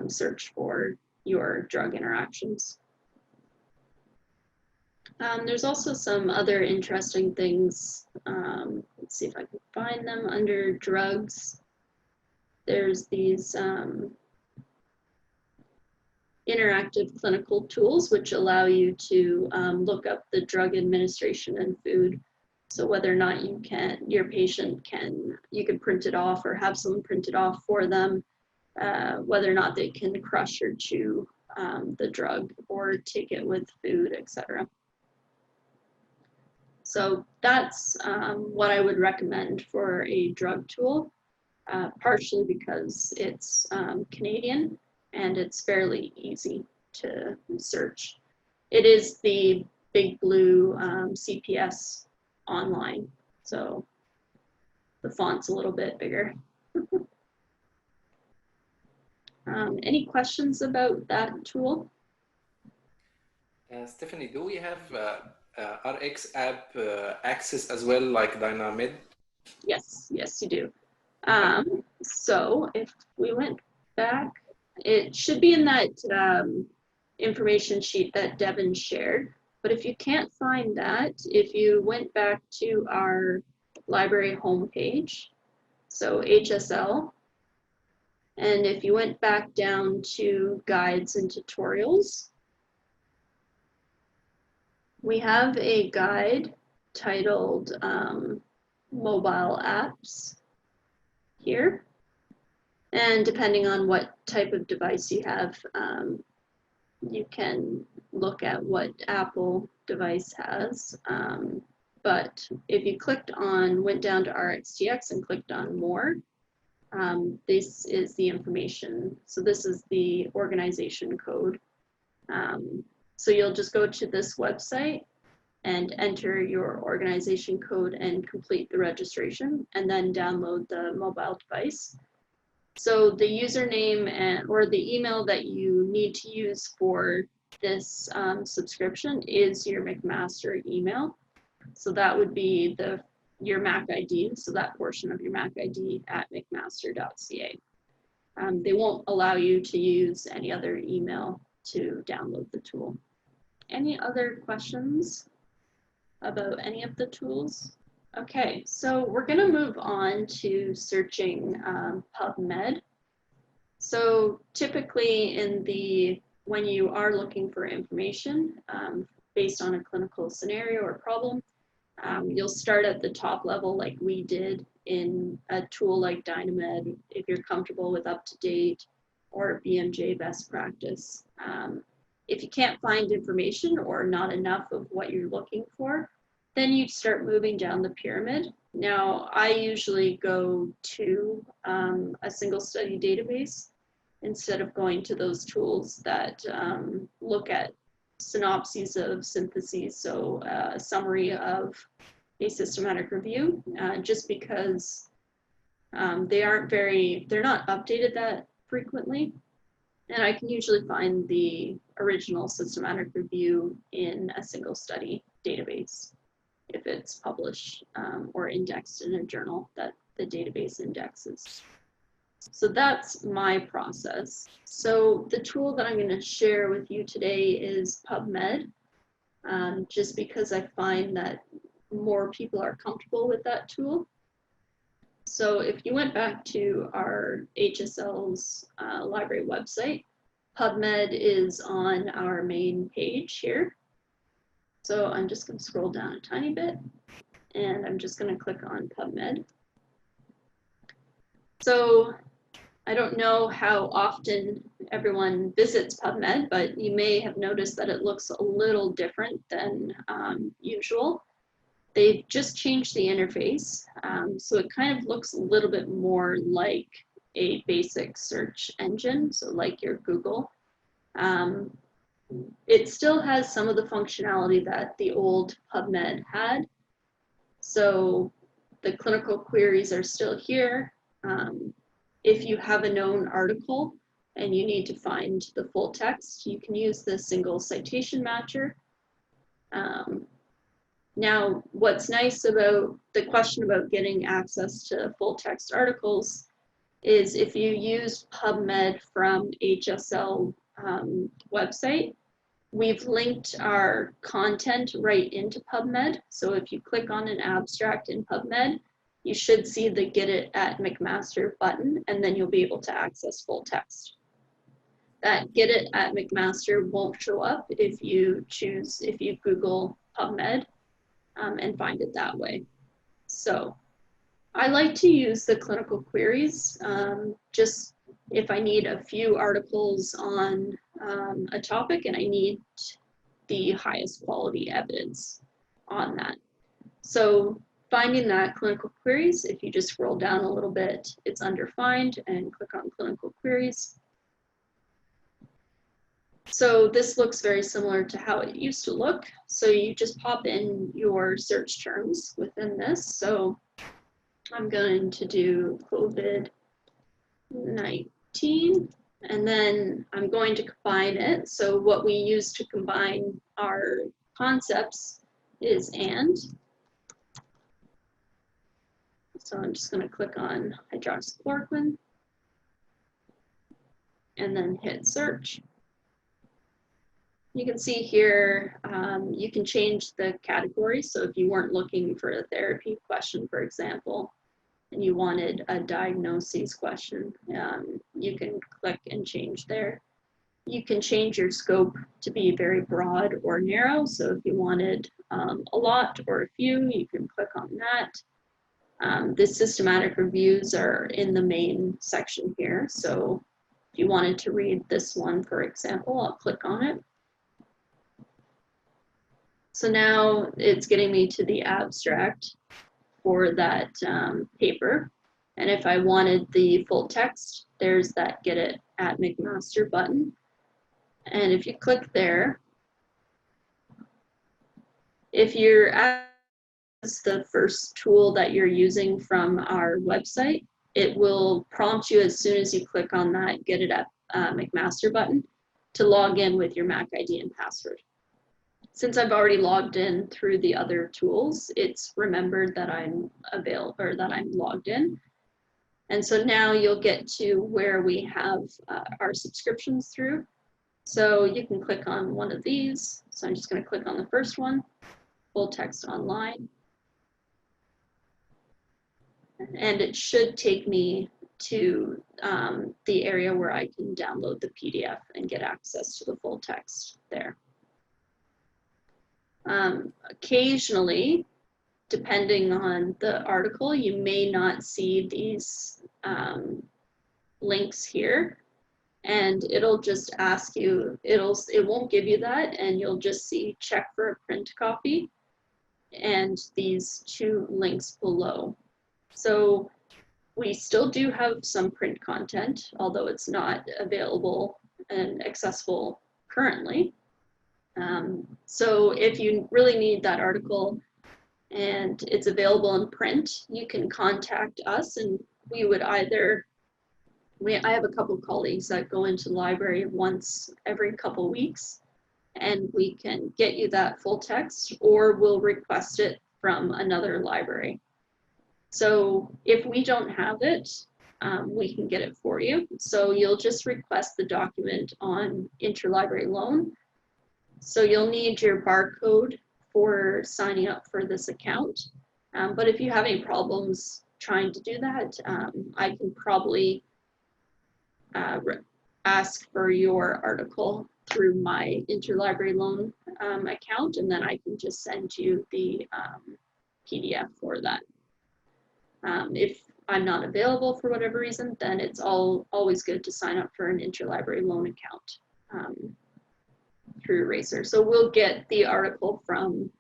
search for your drug interactions. There's also some other interesting things. Let's see if I can find them under drugs. There's these interactive clinical tools which allow you to look up the drug administration in food. So whether or not you your patient you can print it off or have someone print it off for them, whether or not they can crush or chew the drug or take it with food, etc. So that's what I would recommend for a drug tool, partially because it's Canadian and it's fairly easy to search. It is the Big Blue CPS online, so the font's a little bit bigger. Any questions about that tool? Stephanie, do we have Rx app access as well, like Dynamed? Yes, yes, you do. So if we went back, it should be in that information sheet that Devin shared. But if you can't find that, if you went back to our library homepage, so HSL, and if you went back down to guides and tutorials, we have a guide titled mobile apps here. And depending on what type of device you have, you can look at what Apple device has. But if you went down to RxTX and clicked on more, this is the information. So this is the organization code. So you'll just go to this website and enter your organization code and complete the registration, and then download the mobile device. So the username or the email that you need to use for this subscription is your McMaster email. So that would be your Mac ID, so that portion of your Mac ID at mcmaster.ca. They won't allow you to use any other email to download the tool. Any other questions about any of the tools? Okay, so we're going to move on to searching PubMed. So typically when you are looking for information based on a clinical scenario or problem, you'll start at the top level like we did in a tool like Dynamed, if you're comfortable with UpToDate or BMJ best practice. If you can't find information or not enough of what you're looking for, then you start moving down the pyramid. Now, I usually go to a single study database instead of going to those tools that look at synopses of syntheses, so a summary of a systematic review, just because they're not updated that frequently. And I can usually find the original systematic review in a single study database if it's published or indexed in a journal that the database indexes. So that's my process. So the tool that I'm going to share with you today is PubMed, just because I find that more people are comfortable with that tool. So if you went back to our HSL's library website, PubMed is on our main page here. So I'm just going to scroll down a tiny bit, and I'm just going to click on PubMed. So I don't know how often everyone visits PubMed, but you may have noticed that it looks a little different than usual. They've just changed the interface, so it kind of looks a little bit more like a basic search engine, so like your Google. It still has some of the functionality that the old PubMed had. So the clinical queries are still here. If you have a known article and you need to find the full text, you can use the single citation matcher. Now, what's nice about the question about getting access to full text articles is if you use PubMed from HSL website, we've linked our content right into PubMed. So if you click on an abstract in PubMed, you should see the Get It at McMaster button, and then you'll be able to access full text. That Get It at McMaster won't show up if you Google PubMed and find it that way. So I like to use the clinical queries just if I need a few articles on a topic and I need the highest quality evidence on that. So finding that clinical queries, if you just scroll down a little bit, it's under Find and click on Clinical Queries. So this looks very similar to how it used to look. So you just pop in your search terms within this. So I'm going to do COVID-19, and then I'm going to combine it. So what we use to combine our concepts is and. So I'm just going to click on hydroxychloroquine and then hit search. You can see here, you can change the category. So if you weren't looking for a therapy question, for example, and you wanted a diagnoses question, you can click and change there. You can change your scope to be very broad or narrow. So if you wanted a lot or a few, you can click on that. The systematic reviews are in the main section here. So if you wanted to read this one, for example, I'll click on it. So now it's getting me to the abstract for that paper. And if I wanted the full text, there's that Get It at McMaster button. And if you click there, if you're at the first tool that you're using from our website, it will prompt you as soon as you click on that Get It at McMaster button to log in with your Mac ID and password. Since I've already logged in through the other tools, it's remembered that I'm available or that I'm logged in. And so now you'll get to where we have our subscriptions through. So you can click on one of these. So I'm just going to click on the first one, full text online. And it should take me to the area where I can download the PDF and get access to the full text there. Occasionally, depending on the article, you may not see these links here, and it'll just ask you, it won't give you that, and you'll just see check for a print copy and these two links below. So we still do have some print content, although it's not available and accessible currently. So if you really need that article and it's available in print, you can contact us, and we would either, I have a couple of colleagues that go into the library once every couple weeks, and we can get you that full text, or we'll request it from another library. So if we don't have it, we can get it for you. So you'll just request the document on interlibrary loan. So you'll need your barcode for signing up for this account. But if you have any problems trying to do that, I can probably ask for your article through my interlibrary loan account, and then I can just send you the PDF for that. If I'm not available for whatever reason, then it's always good to sign up for an interlibrary loan account through Eraser. So we'll get the article from,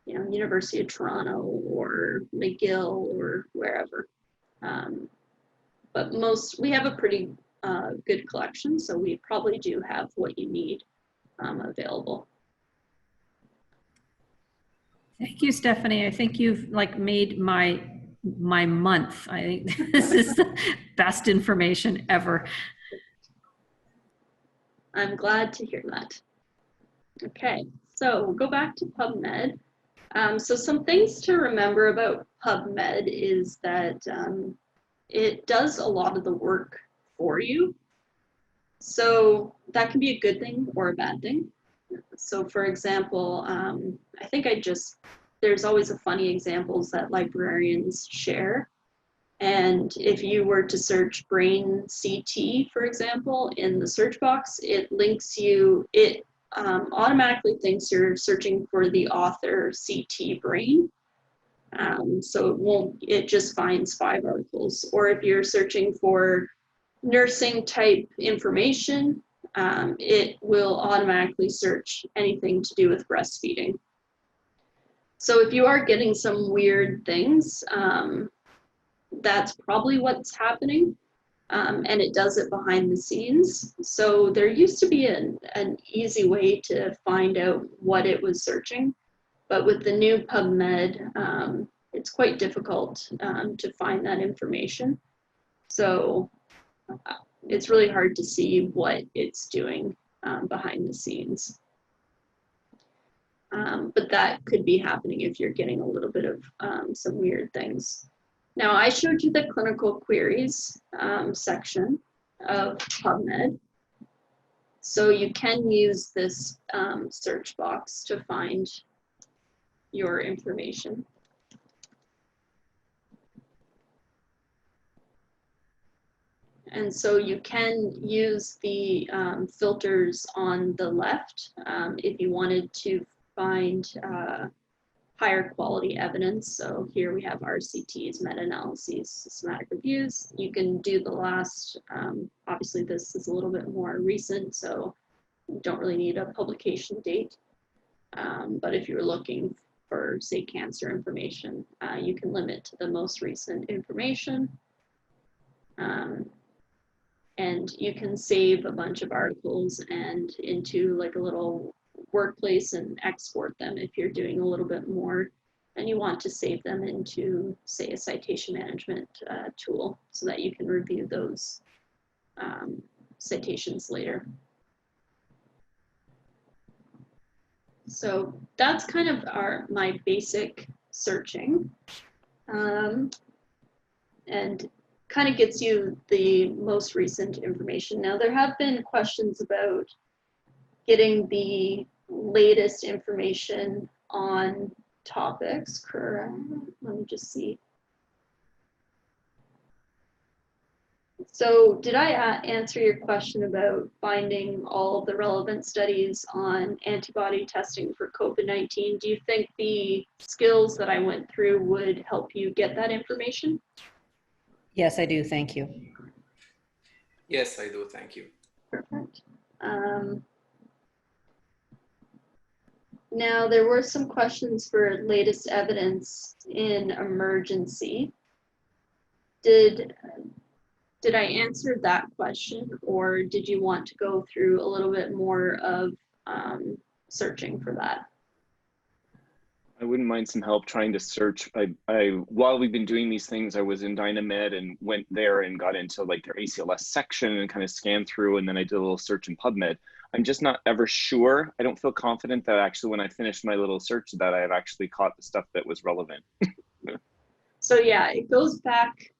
University of Toronto or McGill or wherever. But we have a pretty good collection, so we probably do have what you need available. Thank you, Stephanie. I think you've made my month. I think this is the best information ever. I'm glad to hear that. Okay, so we'll go back to PubMed. So some things to remember about PubMed is that it does a lot of the work for you. So that can be a good thing or a bad thing. So for example, I think there's always a funny examples that librarians share. And if you were to search brain CT, for example, in the search box, it links you, it automatically thinks you're searching for the author CT brain. So it just finds 5 articles. Or if you're searching for nursing type information, it will automatically search anything to do with breastfeeding. So if you are getting some weird things, that's probably what's happening. And it does it behind the scenes. So there used to be an easy way to find out what it was searching, but with the new PubMed, it's quite difficult to find that information. So it's really hard to see what it's doing behind the scenes. But that could be happening if you're getting a little bit of some weird things. Now, I showed you the clinical queries section of PubMed. So you can use this search box to find your information. And so you can use the filters on the left if you wanted to find higher quality evidence. So here we have RCTs, meta-analyses, systematic reviews. You can do the last, obviously this is a little bit more recent, so you don't really need a publication date. But if you're looking for, say, cancer information, you can limit to the most recent information. And you can save a bunch of articles and into like a little workplace and export them if you're doing a little bit more and you want to save them into, say, a citation management tool so that you can review those citations later. So that's kind of my basic searching, and kind of gets you the most recent information. Now, there have been questions about getting the latest information on topics. Correct. Let me just see. So did I answer your question about finding all of the relevant studies on antibody testing for COVID-19? Do you think the skills that I went through would help you get that information? Yes, I do. Thank you. Yes, I do. Thank you. Perfect. Now, there were some questions for latest evidence in emergency. Did I answer that question, or did you want to go through a little bit more of searching for that? I wouldn't mind some help trying to search. While we've been doing these things, I was in Dynamed and went there and got into like their ACLS section and kind of scanned through, and then I did a little search in PubMed. I'm just not ever sure. I don't feel confident that actually when I finished my little search that I have actually caught the stuff that was relevant. So yeah, it goes back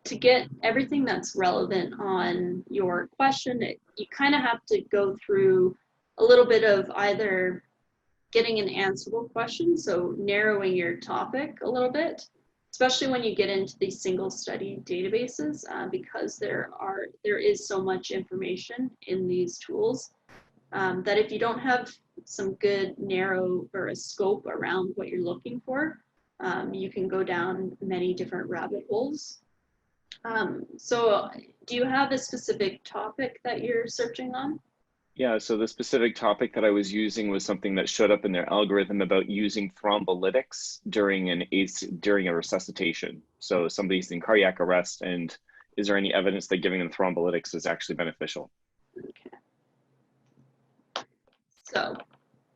to get everything that's relevant on your question. You kind of have to go through a little bit of either getting an answerable question, so narrowing your topic a little bit, especially when you get into these single study databases, because there is so much information in these tools that if you don't have some good narrow or a scope around what you're looking for, you can go down many different rabbit holes. So do you have a specific topic that you're searching on? Yeah, so the specific topic that I was using was something that showed up in their algorithm about using thrombolytics during a resuscitation. So somebody's in cardiac arrest, and is there any evidence that giving them thrombolytics is actually beneficial? Okay. So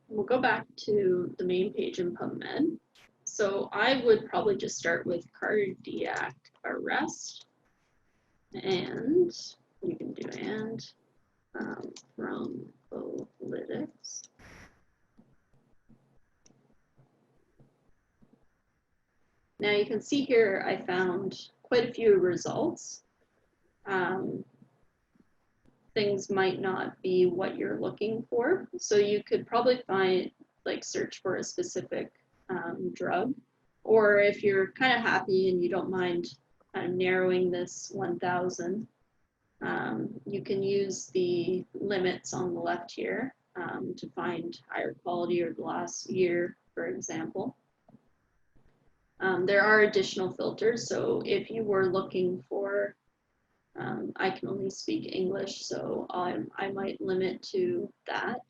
we'll go back to the main page in PubMed. So I would probably just start with cardiac arrest, and you can do thrombolytics. Now you can see here I found quite a few results. Things might not be what you're looking for, so you could probably search for a specific drug, or if you're kind of happy and you don't mind kind of narrowing this 1,000, you can use the limits on the left here to find higher quality or the last year, for example. There are additional filters, so if you were looking for, I can only speak English, so I might limit to that.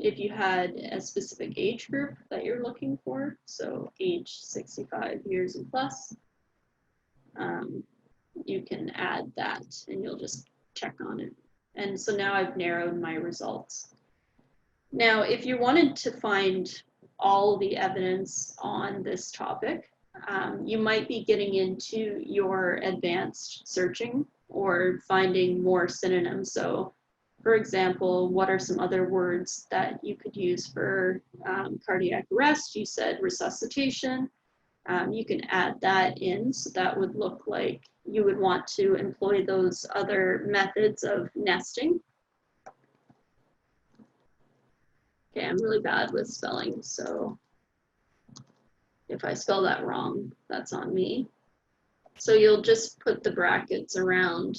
If you had a specific age group that you're looking for, so age 65 years and plus, you can add that and you'll just check on it. And so now I've narrowed my results. Now, if you wanted to find all the evidence on this topic, you might be getting into your advanced searching or finding more synonyms. So for example, what are some other words that you could use for cardiac arrest? You said resuscitation. You can add that in, so that would look like you would want to employ those other methods of nesting. Okay, I'm really bad with spelling, so if I spell that wrong, that's on me. So you'll just put the brackets around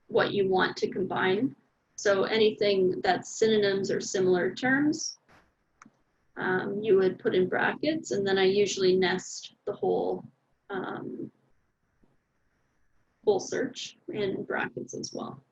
what you want to combine. So anything that's synonyms or similar terms, you would put in brackets, and then I usually nest the whole full search in brackets as well.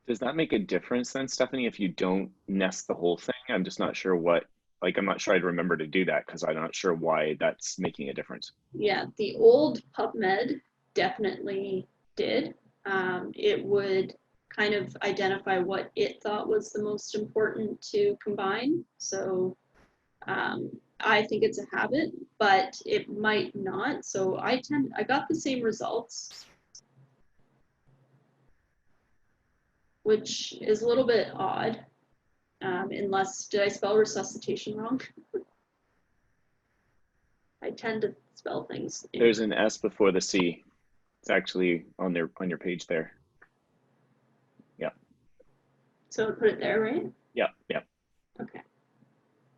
Does that make a difference then, Stephanie, if you don't nest the whole thing? I'm just not sure what, like, I'm not sure I'd remember to do that because I'm not sure why that's making a difference. Yeah, the old PubMed definitely did. It would kind of identify what it thought was the most important to combine. So I think it's a habit, but it might not. So I got the same results, which is a little bit odd, unless, did I spell resuscitation wrong? I tend to spell things. There's an S before the C. It's actually on your page there. Yeah. So put it there, right? Yeah, yeah. Okay.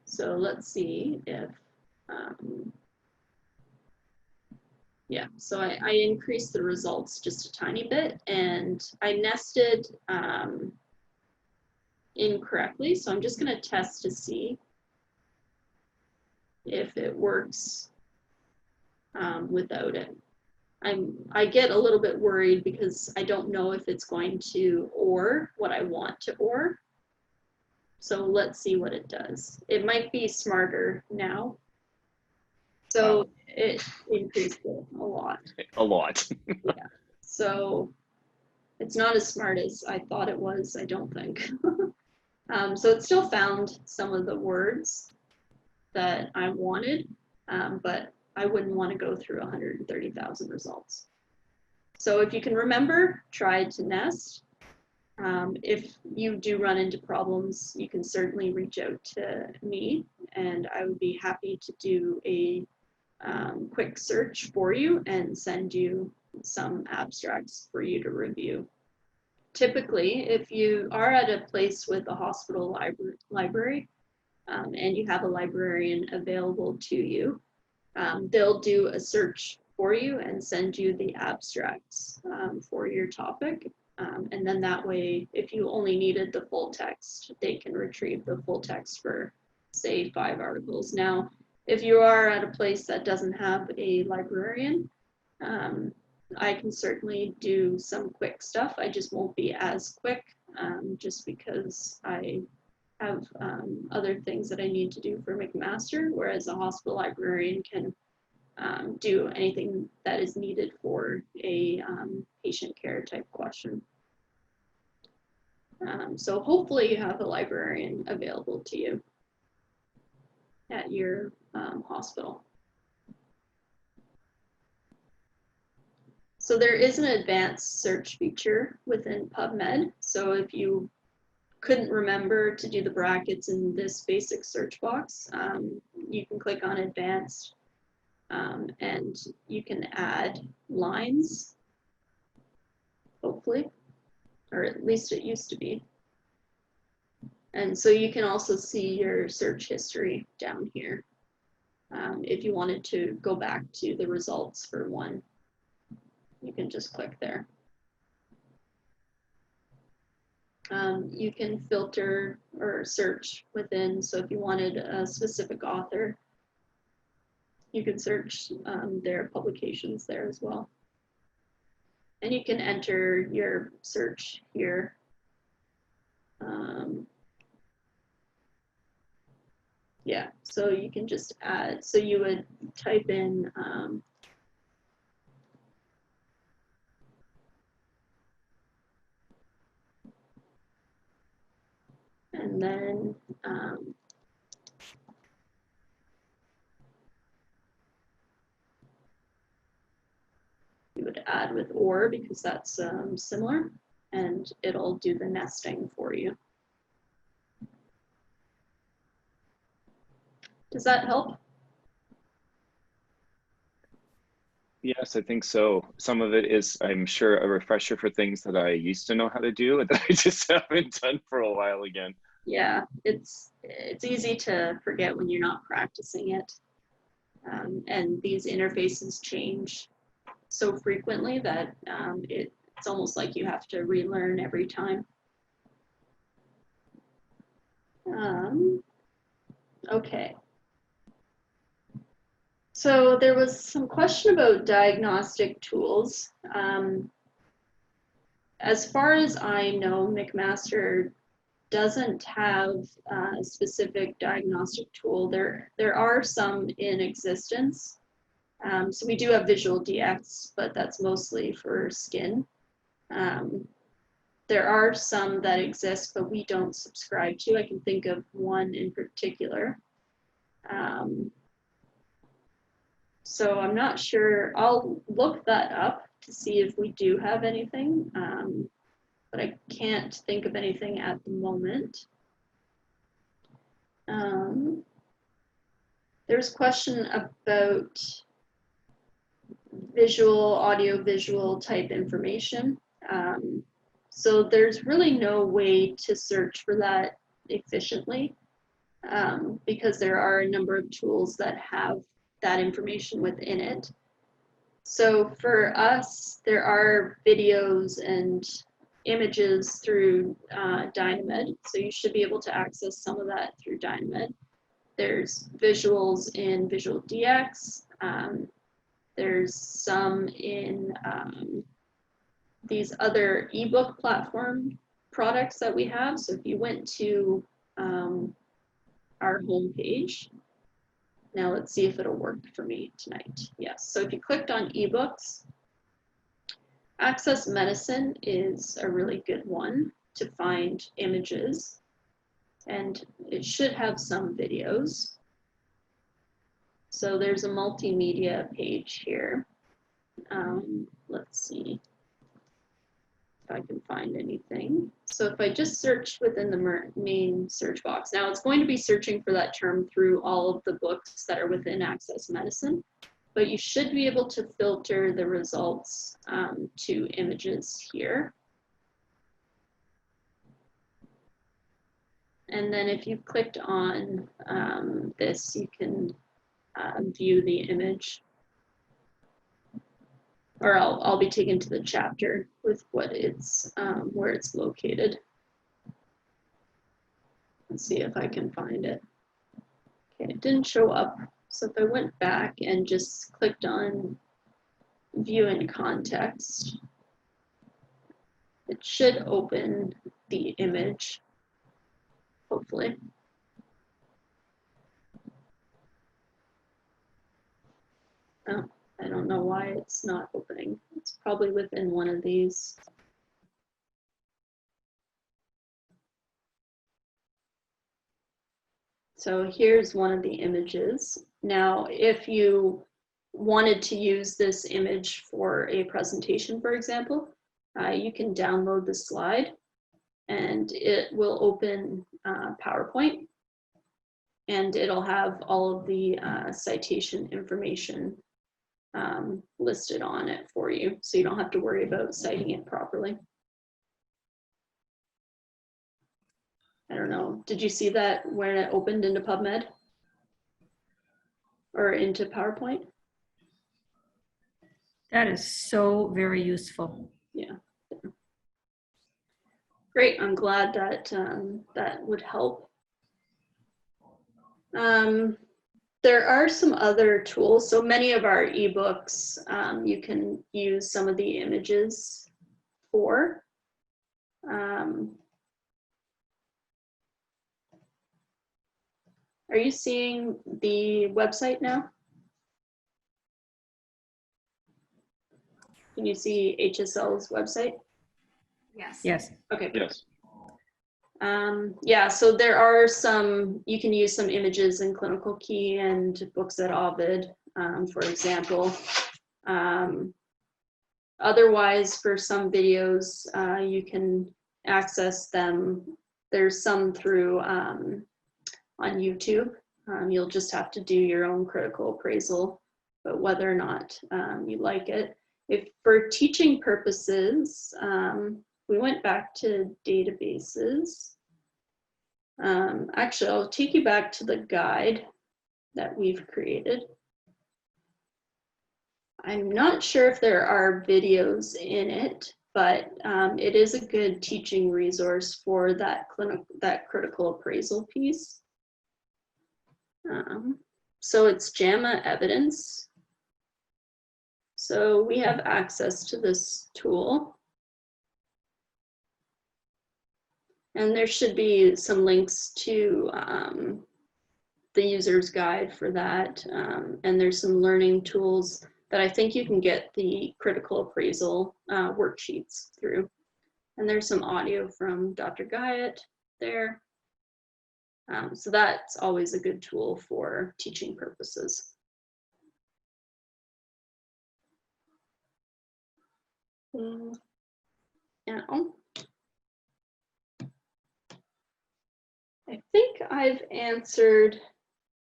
So let's see if, yeah, so I increased the results just a tiny bit, and I nested incorrectly. So I'm just going to test to see if it works without it. I get a little bit worried because I don't know if it's going to OR what I want to OR. So let's see what it does. It might be smarter now. So it increased it a lot. A lot. Yeah. So it's not as smart as I thought it was, I don't think. So it still found some of the words that I wanted, but I wouldn't want to go through 130,000 results. So if you can remember, try to nest. If you do run into problems, you can certainly reach out to me, and I would be happy to do a quick search for you and send you some abstracts for you to review. Typically, if you are at a place with a hospital library and you have a librarian available to you, they'll do a search for you and send you the abstracts for your topic. And then that way, if you only needed the full text, they can retrieve the full text for, say, 5 articles. Now, if you are at a place that doesn't have a librarian, I can certainly do some quick stuff. I just won't be as quick just because I have other things that I need to do for McMaster, whereas a hospital librarian can do anything that is needed for a patient care type question. So hopefully you have a librarian available to you at your hospital. So there is an advanced search feature within PubMed. So if you couldn't remember to do the brackets in this basic search box, you can click on advanced and you can add lines, hopefully, or at least it used to be. And so you can also see your search history down here if you wanted to go back to the results for one. You can just click there. You can filter or search within, so if you wanted a specific author, you can search their publications there as well. And you can enter your search here. Yeah, so you can just add, so you would type in and then you would add with OR because that's similar, and it'll do the nesting for you. Does that help? Yes, I think so. Some of it is, I'm sure, a refresher for things that I used to know how to do and that I just haven't done for a while again. Yeah, it's easy to forget when you're not practicing it. And these interfaces change so frequently that it's almost like you have to relearn every time. Okay. So there was some question about diagnostic tools. As far as I know, McMaster doesn't have a specific diagnostic tool. There are some in existence. So we do have Visual DX, but that's mostly for skin. There are some that exist, but we don't subscribe to. I can think of one in particular. So I'm not sure. I'll look that up to see if we do have anything, but I can't think of anything at the moment. There's a question about visual, audio, visual type information. So there's really no way to search for that efficiently because there are a number of tools that have that information within it. So for us, there are videos and images through Dynamed. So you should be able to access some of that through Dynamed. There's visuals in Visual DX. There's some in these other ebook platform products that we have. So if you went to our homepage, now let's see if it'll work for me tonight. Yes, so if you clicked on ebooks, Access Medicine is a really good one to find images, and it should have some videos. So there's a multimedia page here. Let's see if I can find anything. So if I just search within the main search box, now it's going to be searching for that term through all of the books that are within Access Medicine, but you should be able to filter the results to images here. And then if you clicked on this, you can view the image. Or I'll be taken to the chapter with what it's where it's located. Let's see if I can find it. Okay, it didn't show up. So if I went back and just clicked on view in context, it should open the image, hopefully. Oh, I don't know why it's not opening. It's probably within one of these. So here's one of the images. Now, if you wanted to use this image for a presentation, for example, you can download the slide and it will open PowerPoint, and it'll have all of the citation information listed on it for you, so you don't have to worry about citing it properly. I don't know, did you see that when it opened into PubMed or into PowerPoint? That is so very useful. Yeah. Great, I'm glad that that would help. There are some other tools. So many of our ebooks, you can use some of the images for. Are you seeing the website now? Can you see HSL's website? Yes. Yes. Okay. Yes. Yeah, so there are some, you can use some images in Clinical Key and Books at Ovid, for example. Otherwise, for some videos, you can access them. There's some through on YouTube. You'll just have to do your own critical appraisal, but whether or not you like it. If for teaching purposes, we went back to databases. Actually, I'll take you back to the guide that we've created. I'm not sure if there are videos in it, but it is a good teaching resource for that critical appraisal piece. So it's JAMA evidence. So we have access to this tool. And there should be some links to the user's guide for that. And there's some learning tools that I think you can get the critical appraisal worksheets through. And there's some audio from Dr. Guyot there. So that's always a good tool for teaching purposes. Now, I think I've answered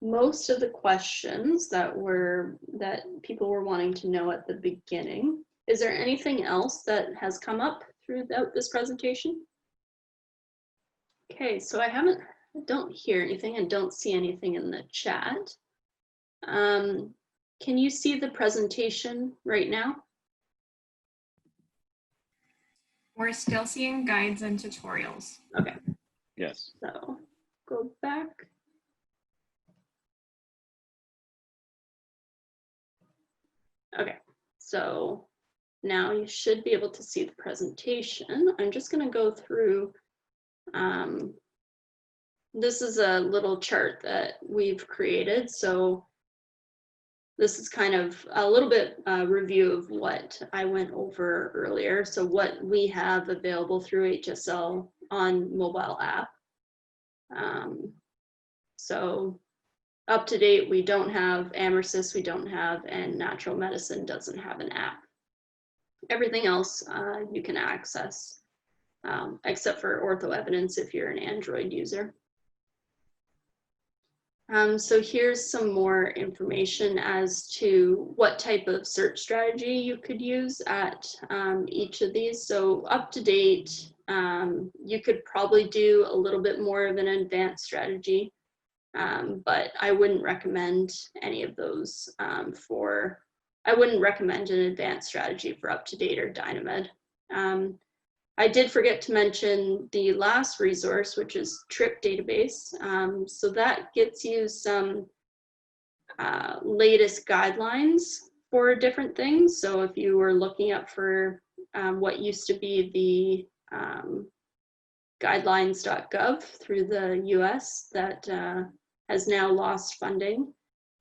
most of the questions that people were wanting to know at the beginning. Is there anything else that has come up throughout this presentation? Okay, so I don't hear anything and don't see anything in the chat. Can you see the presentation right now? We're still seeing guides and tutorials. Okay. Yes. So go back. Okay, so now you should be able to see the presentation. I'm just going to go through. This is a little chart that we've created. So this is kind of a little bit review of what I went over earlier. So what we have available through HSL on mobile app. So up to date, we don't have AmeriSys, we don't have, and natural medicine doesn't have an app. Everything else you can access, except for ortho evidence if you're an Android user. So here's some more information as to what type of search strategy you could use at each of these. So up to date, you could probably do a little bit more of an advanced strategy, but I wouldn't recommend any of those I wouldn't recommend an advanced strategy for up to date or Dynamed. I did forget to mention the last resource, which is TRIP database. So that gets you some latest guidelines for different things. So if you were looking up for what used to be the guidelines.gov through the US that has now lost funding,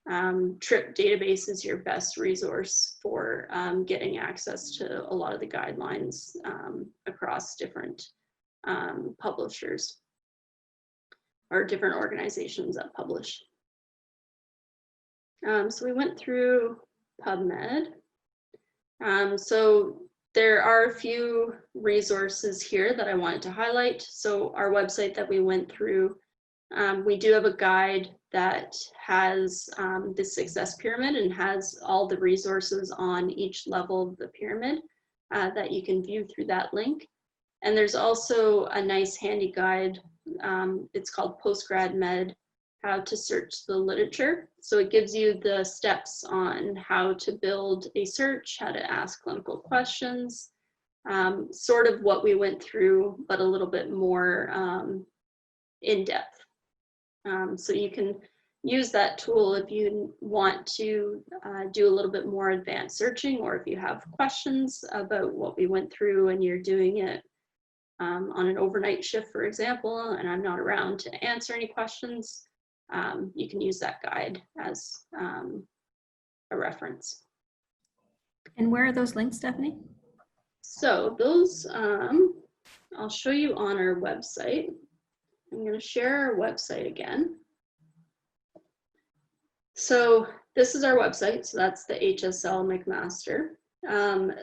TRIP database is your best resource for getting access to a lot of the guidelines across different publishers or different organizations that publish. So we went through PubMed. So there are a few resources here that I wanted to highlight. So our website that we went through, we do have a guide that has the success pyramid and has all the resources on each level of the pyramid that you can view through that link. And there's also a nice handy guide. It's called Postgrad Med, How to Search the Literature. So it gives you the steps on how to build a search, how to ask clinical questions, sort of what we went through, but a little bit more in depth. So you can use that tool if you want to do a little bit more advanced searching, or if you have questions about what we went through and you're doing it on an overnight shift, for example, and I'm not around to answer any questions, you can use that guide as a reference. And where are those links, Stephanie? So those, I'll show you on our website. I'm going to share our website again. So this is our website. So that's the HSL McMaster.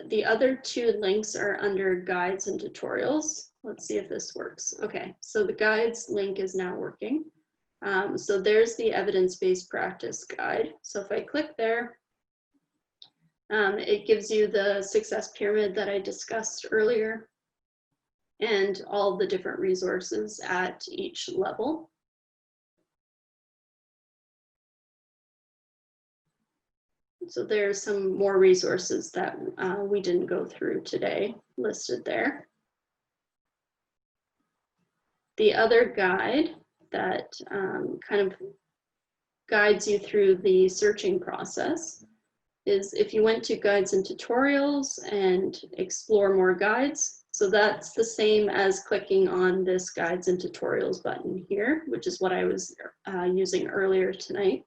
The other two links are under guides and tutorials. Let's see if this works. Okay, so the guides link is now working. So there's the evidence-based practice guide. So if I click there, it gives you the success pyramid that I discussed earlier, and all the different resources at each level. So there's some more resources that we didn't go through today listed there. The other guide that kind of guides you through the searching process is if you went to guides and tutorials and explore more guides. So that's the same as clicking on this guides and tutorials button here, which is what I was using earlier tonight.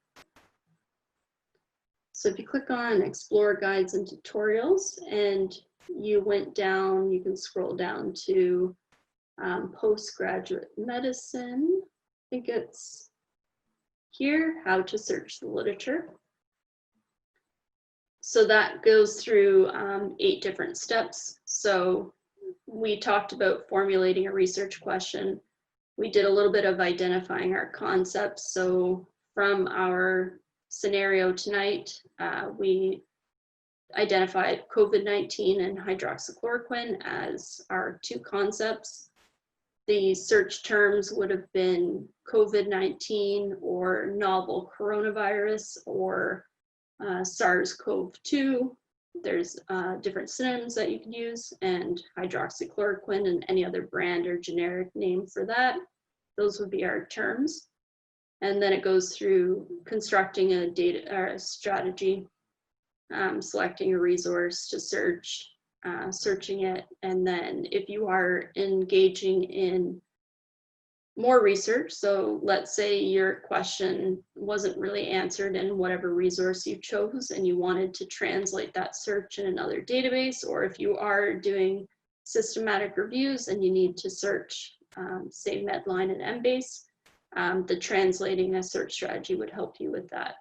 So if you click on explore guides and tutorials and you went down, you can scroll down to postgraduate medicine. I think it's here, how to search the literature. So that goes through 8 different steps. So we talked about formulating a research question. We did a little bit of identifying our concepts. So from our scenario tonight, we identified COVID-19 and hydroxychloroquine as our 2 concepts. The search terms would have been COVID-19 or novel coronavirus or SARS-CoV-2. There's different synonyms that you can use, and hydroxychloroquine and any other brand or generic name for that. Those would be our terms. And then it goes through constructing a data or a strategy, selecting a resource to search, searching it, and then if you are engaging in more research, so let's say your question wasn't really answered in whatever resource you chose and you wanted to translate that search in another database, or if you are doing systematic reviews and you need to search, say Medline and Embase, the translating a search strategy would help you with that.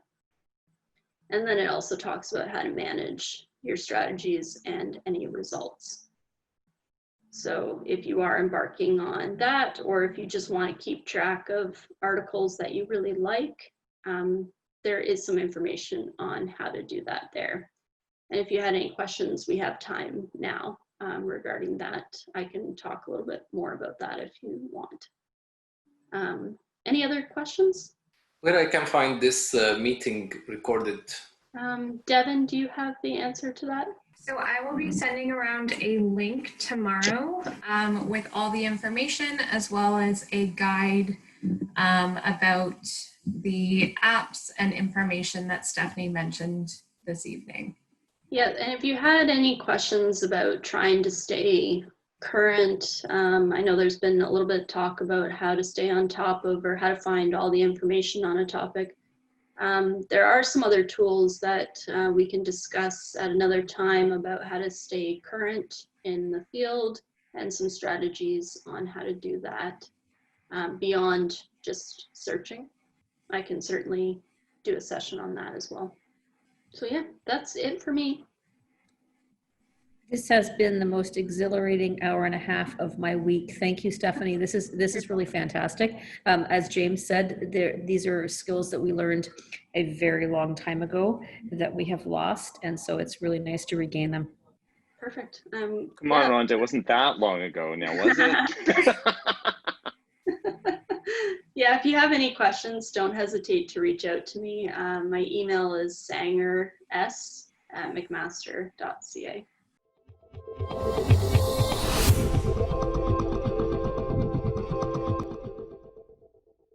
And then it also talks about how to manage your strategies and any results. So if you are embarking on that, or if you just want to keep track of articles that you really like, there is some information on how to do that there. And if you had any questions, we have time now regarding that. I can talk a little bit more about that if you want. Any other questions? Where I can find this meeting recorded? Devin, do you have the answer to that? So I will be sending around a link tomorrow with all the information, as well as a guide about the apps and information that Stephanie mentioned this evening. Yeah, and if you had any questions about trying to stay current, I know there's been a little bit of talk about how to stay on top of or how to find all the information on a topic. There are some other tools that we can discuss at another time about how to stay current in the field and some strategies on how to do that beyond just searching. I can certainly do a session on that as well. So yeah, that's it for me. This has been the most exhilarating hour and a half of my week. Thank you, Stephanie. This is really fantastic. As James said, these are skills that we learned a very long time ago that we have lost, and so it's really nice to regain them. Perfect. Come on, Rhonda, it wasn't that long ago now, was it? Yeah, if you have any questions, don't hesitate to reach out to me. My email is sangers@mcmaster.ca.